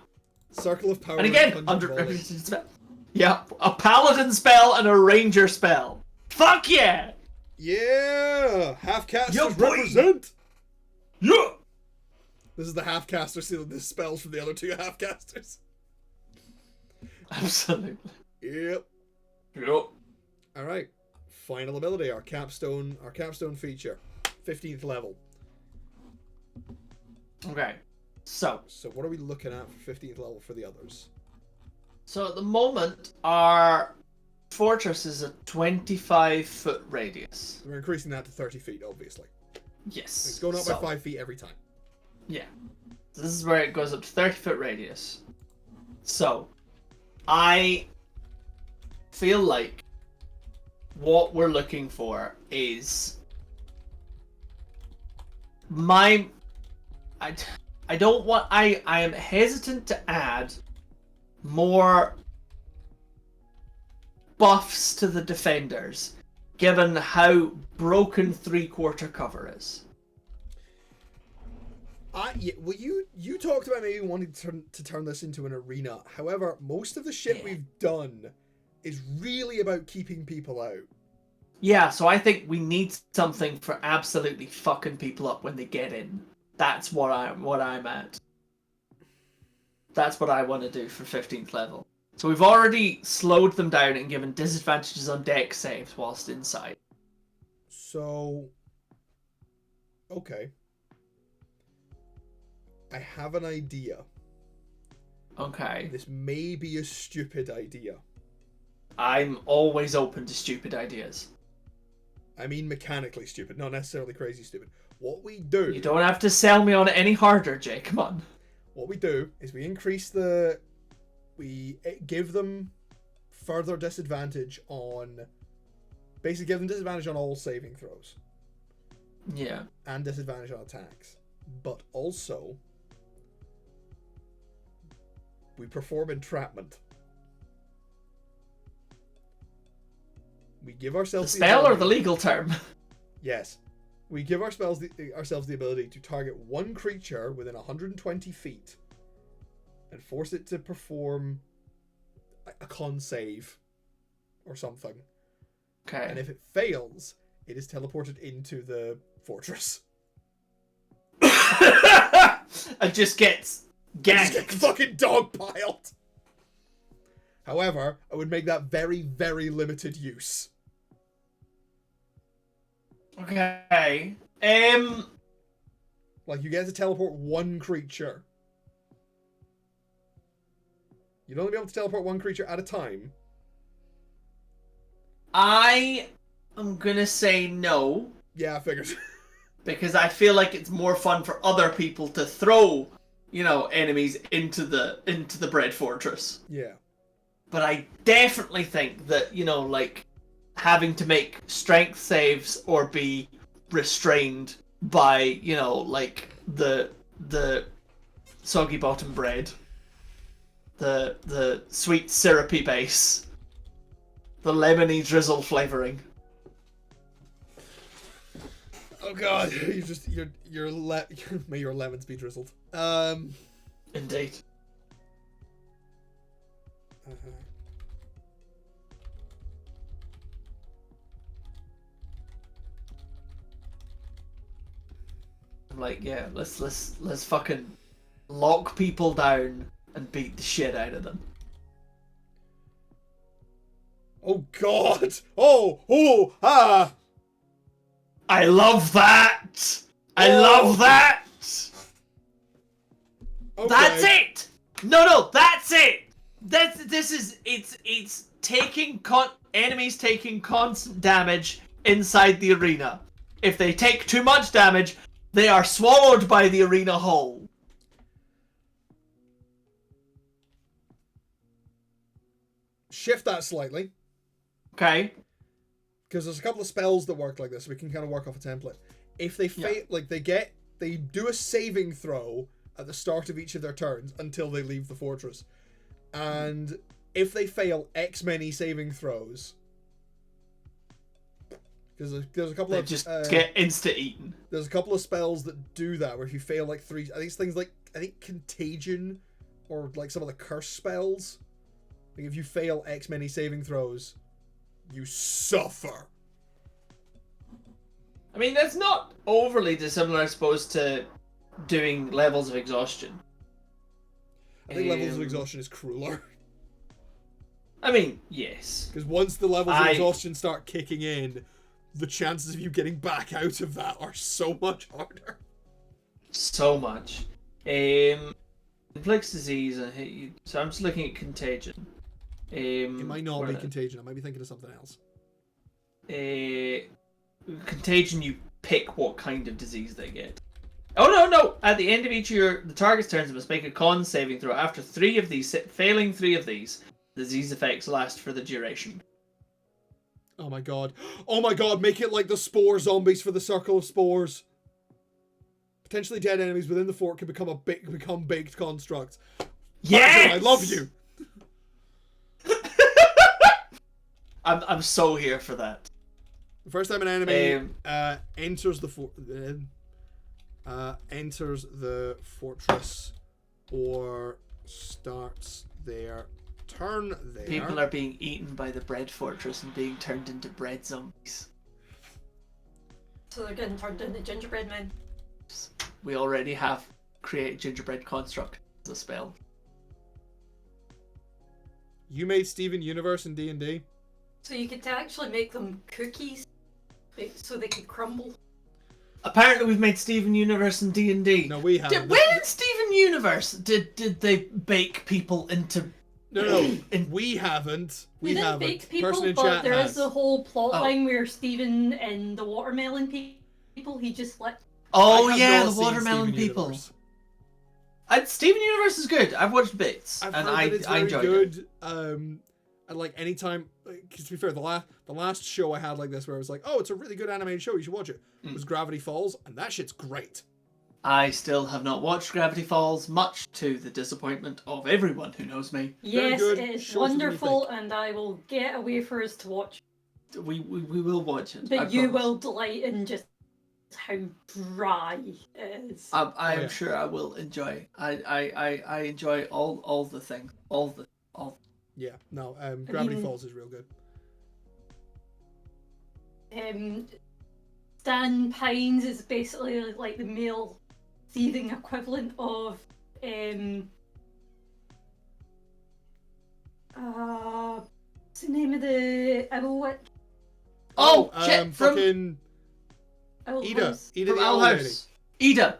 Circle of Power. And again, underrepresented spell. Yeah, a paladin spell and a ranger spell. Fuck yeah! Yeah! Half-casters represent! Yeah! This is the half-caster stealing the spells from the other two half-casters. Absolutely. Yep. Yep. Alright. Final ability, our capstone feature. 15th level. Okay. So what are we looking at for 15th level for the others? So at the moment, our fortress is a 25-foot radius. We're increasing that to 30 feet, obviously. Yes. It's going up by 5 feet every time. Yeah. So this is where it goes up to 30-foot radius. So, I feel like what we're looking for is I am hesitant to add more buffs to the defenders, given how broken 3/4 cover is. Yeah, well, you talked about maybe wanting to turn this into an arena. However, most of the shit we've done is really about keeping people out. Yeah, so I think we need something for absolutely fucking people up when they get in. That's what I'm at. That's what I want to do for 15th level. So we've already slowed them down and given disadvantages on deck saves whilst inside. So, okay. I have an idea. Okay. This may be a stupid idea. I'm always open to stupid ideas. I mean mechanically stupid, not necessarily crazy stupid. What we do... You don't have to sell me on it any harder, Jay. Come on. What we do is we increase we give them further disadvantage on... Basically give them disadvantage on all saving throws. Yeah. And disadvantage on attacks. But also... we perform entrapment. We give ourselves the spell or the legal term? Yes. We give ourselves the ability to target one creature within 120 feet and force it to perform a con save or something. Okay. And if it fails, it is teleported into the fortress. And just gets ganked. Just get fucking dogpiled. However, I would make that very, very limited use. Okay. Like, you get to teleport one creature. You'd only be able to teleport one creature at a time. I am gonna say no. Yeah, I figured. Because I feel like it's more fun for other people to throw, enemies into the bread fortress. Yeah. But I definitely think that, having to make strength saves or be restrained by, the soggy bottom bread, the sweet syrupy base, the lemony drizzle flavoring. Oh god, may your lemons be drizzled. Indeed. I'm like, yeah, let's fucking lock people down and beat the shit out of them. Oh god! Ah! I love that! I love that! Okay. That's it! No, that's it! It's taking enemies taking constant damage inside the arena. If they take too much damage, they are swallowed by the arena whole. Shift that slightly. Okay. Because there's a couple of spells that work like this, so we can kind of work off a template. If they they do a saving throw at the start of each of their turns until they leave the fortress. And if they fail X many saving throws, because there's a couple they of just get insta eaten. There's a couple of spells that do that, where if you fail like 3, I think it's things like Contagion, or like some of the curse spells. Like if you fail X many saving throws, you suffer. I mean, that's not overly dissimilar, I suppose, to doing levels of exhaustion. I think levels of exhaustion is crueler. I mean, yes. Because once the levels of exhaustion start kicking in, the chances of you getting back out of that are so much harder. So much. Inflicts disease and hit you. So I'm just looking at contagion. It might not be contagion. I might be thinking of something else. Contagion, you pick what kind of disease they get. Oh no! At the end of each year, the target's turns must make a con saving throw. After 3 of these, failing 3 of these, the disease effects last for the duration. Oh my god. Oh my god, make it like the spore zombies for the circle of spores. Potentially dead enemies within the fort can become baked constructs. Yes! I love you. I'm so here for that. The first time an enemy enters the fortress or starts their turn there. People are being eaten by the bread fortress and being turned into bread zombies. So they're getting turned into gingerbread men. We already have create gingerbread construct as a spell. You made Steven Universe in D&D? So you could actually make them cookies so they could crumble. Apparently we've made Steven Universe in D&D. No, we haven't. When in Steven Universe did they bake people into... No, we haven't. We didn't bake people, but there is a whole plot line where Steven and the watermelon people, he just let... Oh yeah, the watermelon people. Steven Universe is good. I've watched bits, and I enjoyed it. And like anytime, because to be fair, the last show I had like this where I was like, oh, it's a really good animated show, you should watch it. It was Gravity Falls, and that shit's great. I still have not watched Gravity Falls, much to the disappointment of everyone who knows me. Yes, it is wonderful, and I will get away for us to watch. We will watch it. But you will delight in just how dry it is. I am sure I will enjoy. I enjoy all the things. Yeah, no, Gravity Falls is real good. Stan Pines is basically like the male thieving equivalent of what's the name of the owl witch? Oh, shit! Fucking Ida the Owl Lady. Ida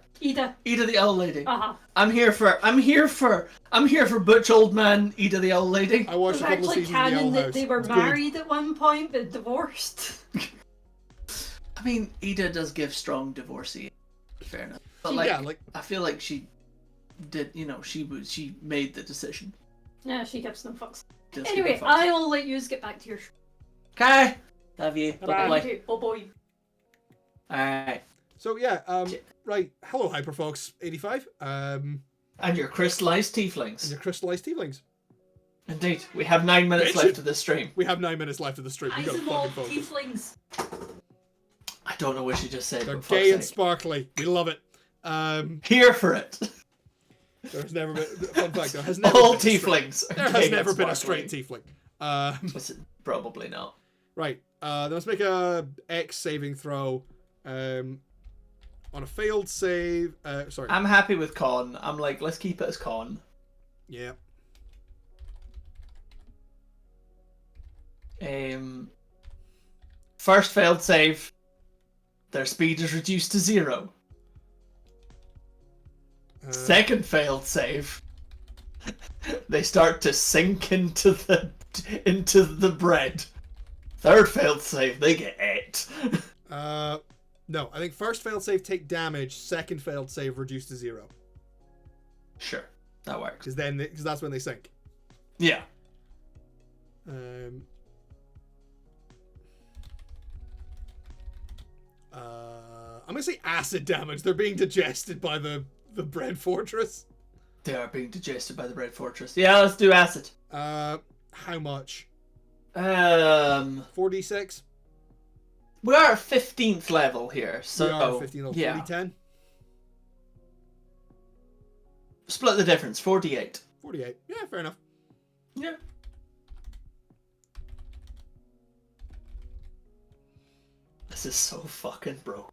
the Owl Lady. I'm here for Butch Old Man Ida the Owl Lady. I watched a couple of seasons of the Owl canon that House. they were married at one point but divorced. I mean, Ida does give strong divorcee. Fair enough, but I feel like she did. She made the decision. Yeah, she gives no fucks. Just anyway, I'll let you get back to your show. Okay. Love you. Bye. Oh boy. Alright. So yeah, right. Hello, HyperFox85. And your crystallized tieflings. Indeed. We have 9 minutes left of this stream. We have 9 minutes left of the stream. We gotta fucking focus. Tieflings. I don't know what she just said. They're gay and sparkly. We love it. Here for it. There's never been. Fun fact: there has never all been tieflings. There has never been a straight tiefling. Probably not. Right. They must make a X saving throw. On a failed save. Sorry. I'm happy with con. I'm like, let's keep it as con. Yeah. First failed save. Their speed is reduced to 0. Second failed save. They start to sink into the bread. Third failed save, they get ate. No, I think first failed save take damage. Second failed save reduced to 0. Sure, that works. Because that's when they sink. Yeah. I'm gonna say acid damage. They're being digested by the bread fortress. They are being digested by the bread fortress. Yeah, let's do acid. How much? 4d6. We are at 15th level here, so we are at 15th level. Yeah. 40-10. Split the difference. 48. 48. Yeah, fair enough. Yeah. This is so fucking broke.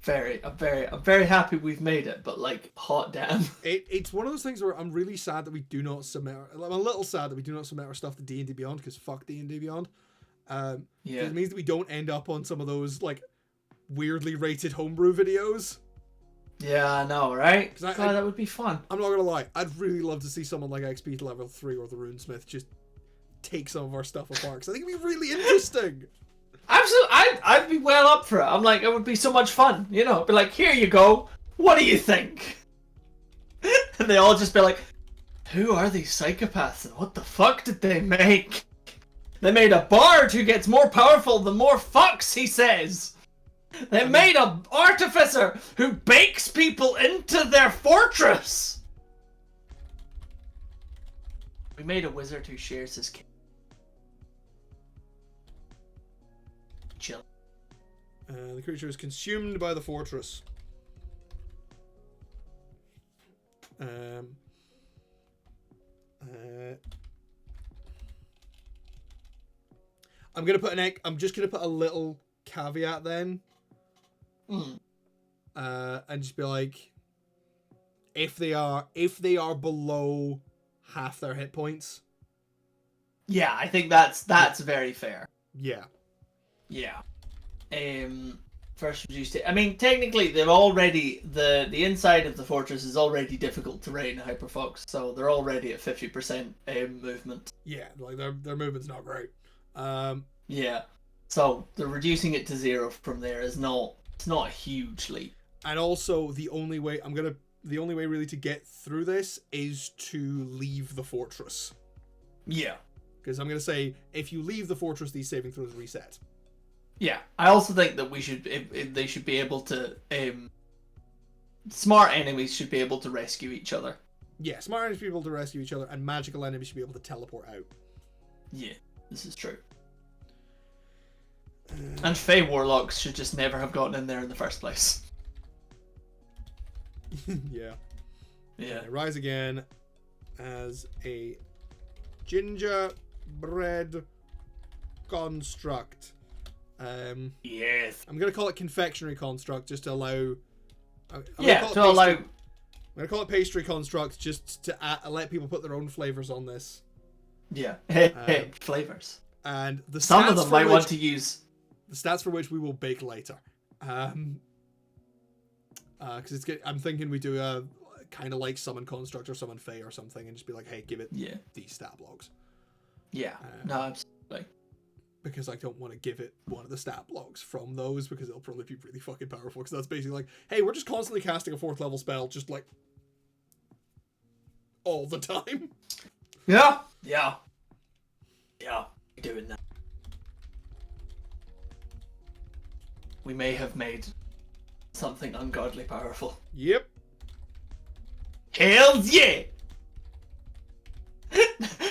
I'm very happy we've made it, but like, hot damn. It's one of those things where I'm really sad that we do not submit. I'm a little sad that we do not submit our stuff to D&D Beyond, because fuck D&D Beyond. It means that we don't end up on some of those like weirdly rated homebrew videos. Yeah, I know, right? That would be fun. I'm not gonna lie, I'd really love to see someone like XP level 3 or the Runesmith just take some of our stuff apart, because I think it'd be really interesting. Absolutely, I'd be well up for it. I'm like, it would be so much fun, you know. Be like, here you go. What do you think? And they all just be like, who are these psychopaths and what the fuck did they make? They made a bard who gets more powerful the more fucks he says. They made an artificer who bakes people into their fortress. We made a wizard who shares his kit. Chill. The creature is consumed by the fortress. I'm just gonna put a little caveat then. And just be like, if they are below half their hit points. Yeah, I think that's very fair. Yeah. Yeah. First reduced it. I mean, technically, they've already the inside of the fortress is already difficult terrain, Hyperfox, so they're already at 50% movement. Yeah, like their movement's not great. Yeah. So they're reducing it to 0 from there is not. It's not a huge leap. And also, the only way really to get through this is to leave the fortress. Yeah. Because I'm gonna say, if you leave the fortress, these saving throws reset. Yeah, I also think that they should be able to. Smart enemies should be able to rescue each other. Yeah, smart enemies should be able to rescue each other, and magical enemies should be able to teleport out. Yeah, this is true. And Fey Warlocks should just never have gotten in there in the first place. Yeah. Yeah. Rise again as a gingerbread construct. Yes. I'm gonna call it confectionery construct just to allow. I'm gonna call it pastry construct just to let people put their own flavors on this. Yeah. Flavors. And some of them might want to use the stats for which we will bake later. Because it's good. I'm thinking we do a kind of like summon construct or summon fey or something, and just be like, hey, give it these stat blocks. Yeah. No, absolutely. Because I don't want to give it one of the stat blocks from those, because it'll probably be really fucking powerful. Because that's basically like, hey, we're just constantly casting a 4th level spell, just like all the time. Yeah. Yeah. Yeah. We're doing that. We may have made something ungodly powerful. Yep. Hells yeah!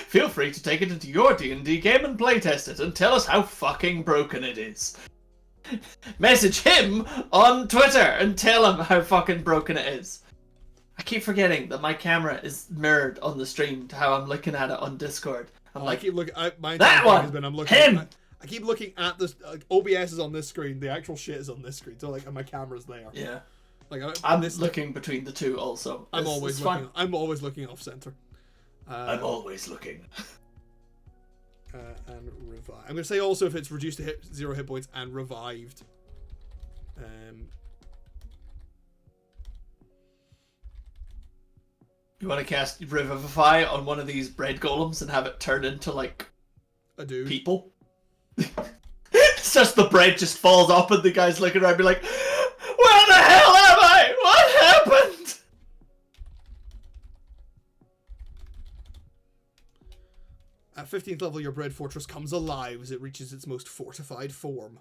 Feel free to take it into your D&D game and playtest it and tell us how fucking broken it is. Message him on Twitter and tell him how fucking broken it is. I keep forgetting that my camera is mirrored on the stream to how I'm looking at it on Discord. I keep looking. Him. I keep looking at this. OBS is on this screen. The actual shit is on this screen. So and my camera's there. Yeah. Like I'm looking between the two also. I'm always looking off center. I'm always looking. And revive. I'm gonna say also if it's reduced to 0 hit points and revived. You want to cast Revivify on one of these bread golems and have it turn into like a dude. People? It's just the bread just falls up and the guy's looking around and be like, where the hell am I? What happened? At 15th level, your bread fortress comes alive as it reaches its most fortified form.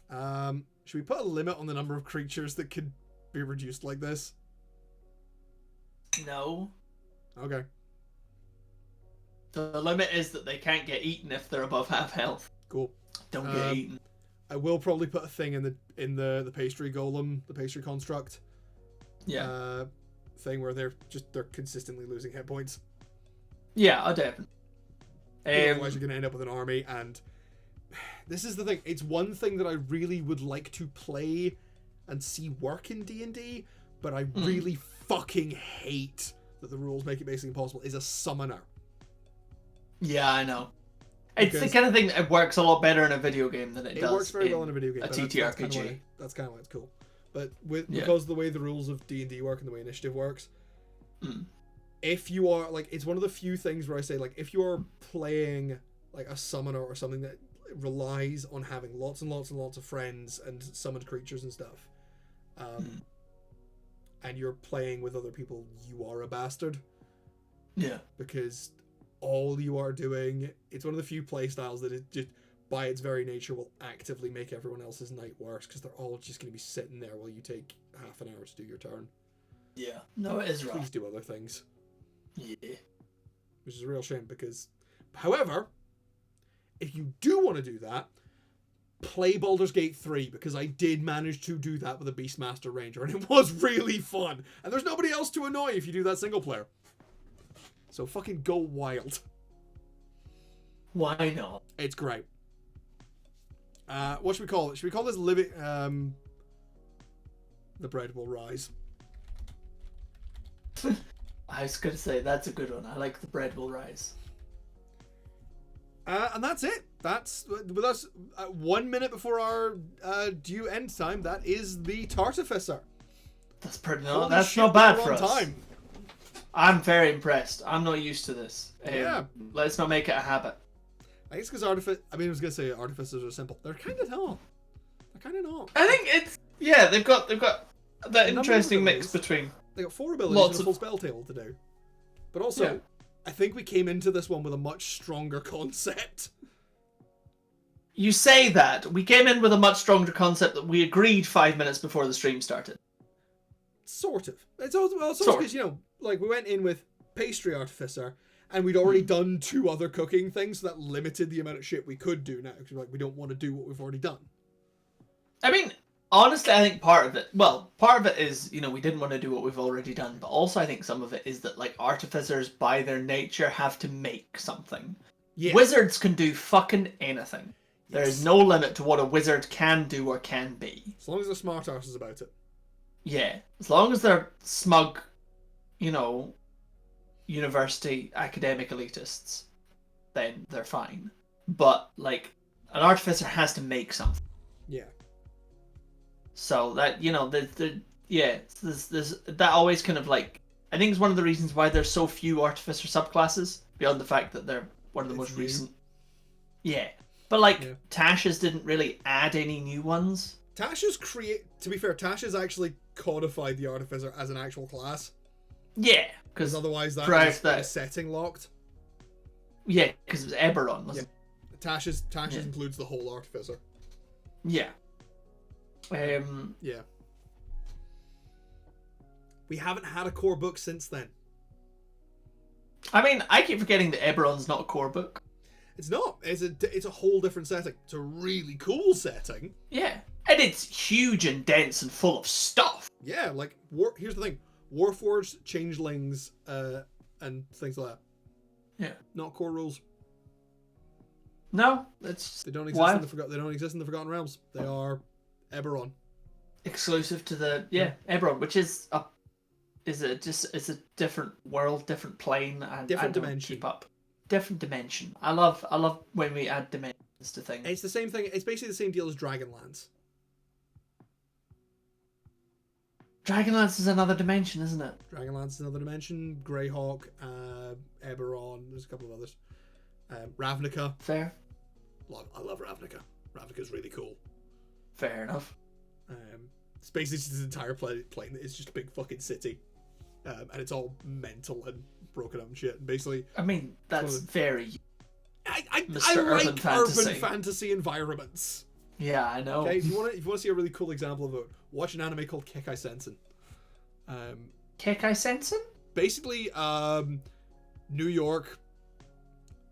Should we put a limit on the number of creatures that could be reduced like this? No. Okay. The limit is that they can't get eaten if they're above half health. Cool. Don't get eaten. I will probably put a thing in the pastry golem, the pastry construct. Yeah. Thing where they're consistently losing hit points. Yeah, I definitely. Otherwise, you're going to end up with an army, and this is the thing. It's one thing that I really would like to play and see work in D&D, but I really fucking hate that the rules make it basically impossible, is a summoner. Yeah, I know. It's the Because kind of thing that works a lot better in a video game than it does. it works very well in a video game. A but TTRPG. That's kind of why it's cool. But because of the way the rules of D&D work and the way initiative works, if you are like, it's one of the few things where I say like, if you are playing like a summoner or something that relies on having lots and lots and lots of friends and summoned creatures and stuff, and you're playing with other people, you are a bastard. Yeah. Because all you are doing, it's one of the few play styles that it just, by its very nature, will actively make everyone else's night worse, because they're all just going to be sitting there while you take half an hour to do your turn. Yeah. No, it is right. Please do other things. Yeah. Which is a real shame, because, however, if you do want to do that, play Baldur's Gate 3, because I did manage to do that with a Beastmaster Ranger, and it was really fun. And there's nobody else to annoy if you do that single player. So fucking go wild. Why not? It's great. What should we call it? Should we call this living... The bread will rise. I was going to say, that's a good one. I like the bread will rise. And that's it. That's 1 minute before our due end time. That is the Tartificer. That's pretty. Holy That's shit, not bad we're for on us. time. I'm very impressed. I'm not used to this. Yeah. Let's not make it a habit. I guess because I was gonna say artificers are simple. They're kind of not. They're kind of not. I think it's they've got that interesting mix between. They got 4 abilities and a full spell table to do. But also, I think we came into this one with a much stronger concept. You say that. We came in with a much stronger concept that we agreed 5 minutes before the stream started. Sort of. It's also because, you know, like we went in with Pastry Artificer, and we'd already done 2 other cooking things, so that limited the amount of shit we could do now. Because like, we don't want to do what we've already done. I mean, honestly, I think part of it is, you know, we didn't want to do what we've already done, but also I think some of it is that, like, artificers, by their nature, have to make something. Yeah. Wizards can do fucking anything. There is no limit to what a wizard can do or can be. As long as they're smart arses about it. Yeah. As long as they're smug, you know, university academic elitists, then they're fine. But, like, an artificer has to make something. Yeah. So that, you know, there's that always kind of like, I think it's one of the reasons why there's so few artificer subclasses, beyond the fact that they're one of the most recent. Yeah. But like, Tasha's didn't really add any new ones. To be fair, Tasha's actually codified the artificer as an actual class. Yeah. Because otherwise that is setting locked. Yeah, because it was Eberron, wasn't it? Tasha's includes the whole artificer. Yeah. Yeah. We haven't had a core book since then. I mean, I keep forgetting that Eberron's not a core book. It's not. It's a whole different setting. It's a really cool setting. Yeah. And it's huge and dense and full of stuff. Yeah, like, here's the thing. Warforged, Changelings, and things like that. Yeah. Not core rules. No, they don't exist they don't exist in the Forgotten Realms. They are Eberron. Exclusive to the Eberron, which is a different world, different plane, and different dimension. Keep up. Different dimension. I love when we add dimensions to things. It's the same thing. It's basically the same deal as Dragonlance. Dragonlance is another dimension, isn't it? Dragonlance is another dimension. Greyhawk, Eberron. There's a couple of others. Ravnica. Fair. I love Ravnica. Ravnica's really cool. Fair enough. It's basically just this entire plane that is just a big fucking city. And it's all mental and broken up and shit. And basically, I mean, that's very... I Urban like fantasy. urban fantasy environments. Yeah, I know. Okay, if you want to see a really cool example of it, watch an anime called Kekai Sensen. Kekai Sensen? Basically, New York,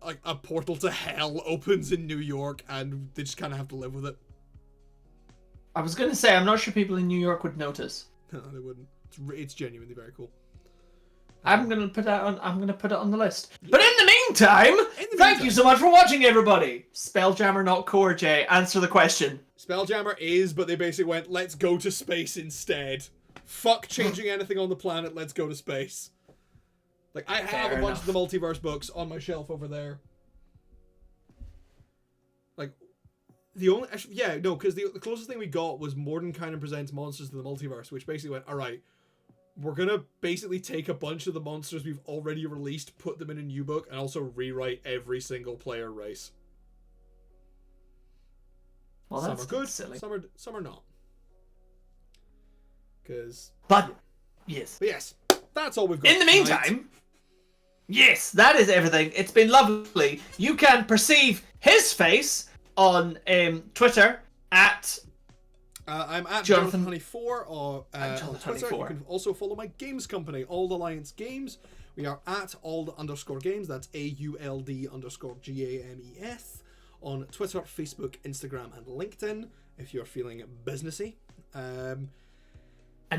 like a portal to hell opens in New York, and they just kind of have to live with it. I was going to say, I'm not sure people in New York would notice. No, they wouldn't. It's genuinely very cool. I'm gonna put it on the list. But in the meantime, thank you so much for watching, everybody. Spelljammer, not Core J. Answer the question. Spelljammer is, but they basically went, let's go to space instead. Fuck changing anything on the planet. Let's go to space. Like, I have a bunch of the multiverse books on my shelf over there. The only because the closest thing we got was Mordenkainen Presents Monsters of the Multiverse, which basically went, all right, we're gonna basically take a bunch of the monsters we've already released, put them in a new book, and also rewrite every single player race. Well, some that's are good, silly. some are not. But yes, that's all we've got. In the meantime, yes, that is everything. It's been lovely. You can perceive his face on Twitter at. I'm at Jonathan Honey4 on Twitter. You can also follow my games company, Auld Alliance Games. We are at Auld_Games. That's AULD_GAMES on Twitter, Facebook, Instagram, and LinkedIn. If you're feeling businessy. And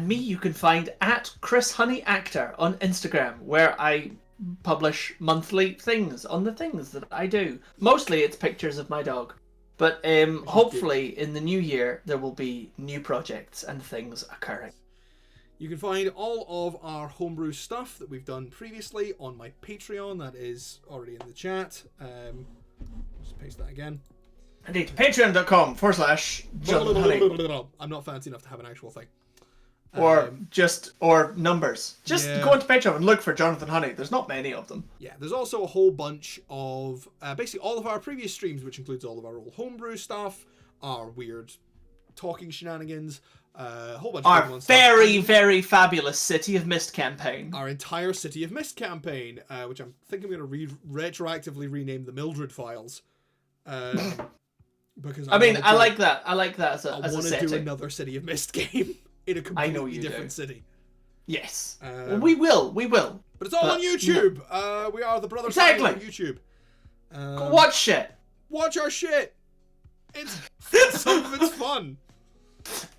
me, you can find at Chris Honey Actor on Instagram, where I publish monthly things on the things that I do. Mostly, it's pictures of my dog. But hopefully in the new year there will be new projects and things occurring. You can find all of our homebrew stuff that we've done previously on my Patreon. That is already in the chat. Just paste that again. Indeed, patreon.com/JonathanHoney. I'm not fancy enough to have an actual thing. Or numbers. Just go into Patreon and look for Jonathan Honey. There's not many of them. Yeah, there's also a whole bunch of basically all of our previous streams, which includes all of our old homebrew stuff, our weird talking shenanigans, a whole bunch of our very, very fabulous City of Mist campaign. Our entire City of Mist campaign, which I'm thinking I'm going to retroactively rename the Mildred Files. Because I like that. I like that as a I want to do another City of Mist game. In a completely different city. Yes. We will. But it's all on YouTube. No. We are the Brothers on YouTube. Go watch shit. Watch our shit. It's some of it's fun.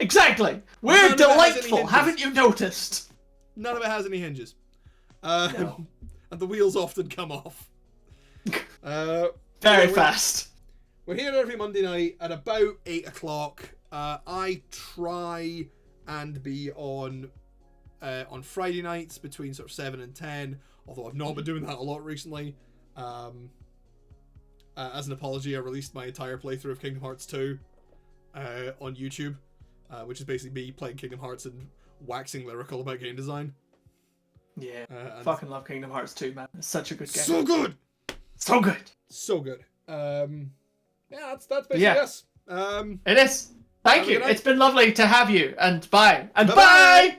Exactly. We're delightful. Haven't you noticed? None of it has any hinges. No. And the wheels often come off. Very fast. We're here every Monday night at about 8 o'clock. I try and be on Friday nights between sort of 7 and 10, although I've not been doing that a lot recently. As an apology, I released my entire playthrough of Kingdom Hearts 2 on YouTube, which is basically me playing Kingdom Hearts and waxing lyrical about game design. Yeah, fucking love Kingdom Hearts 2, man. It's such a good game. So good! So good! So good. Yeah, that's basically us. It is. Thank you. It's been lovely to have you. And bye. And bye!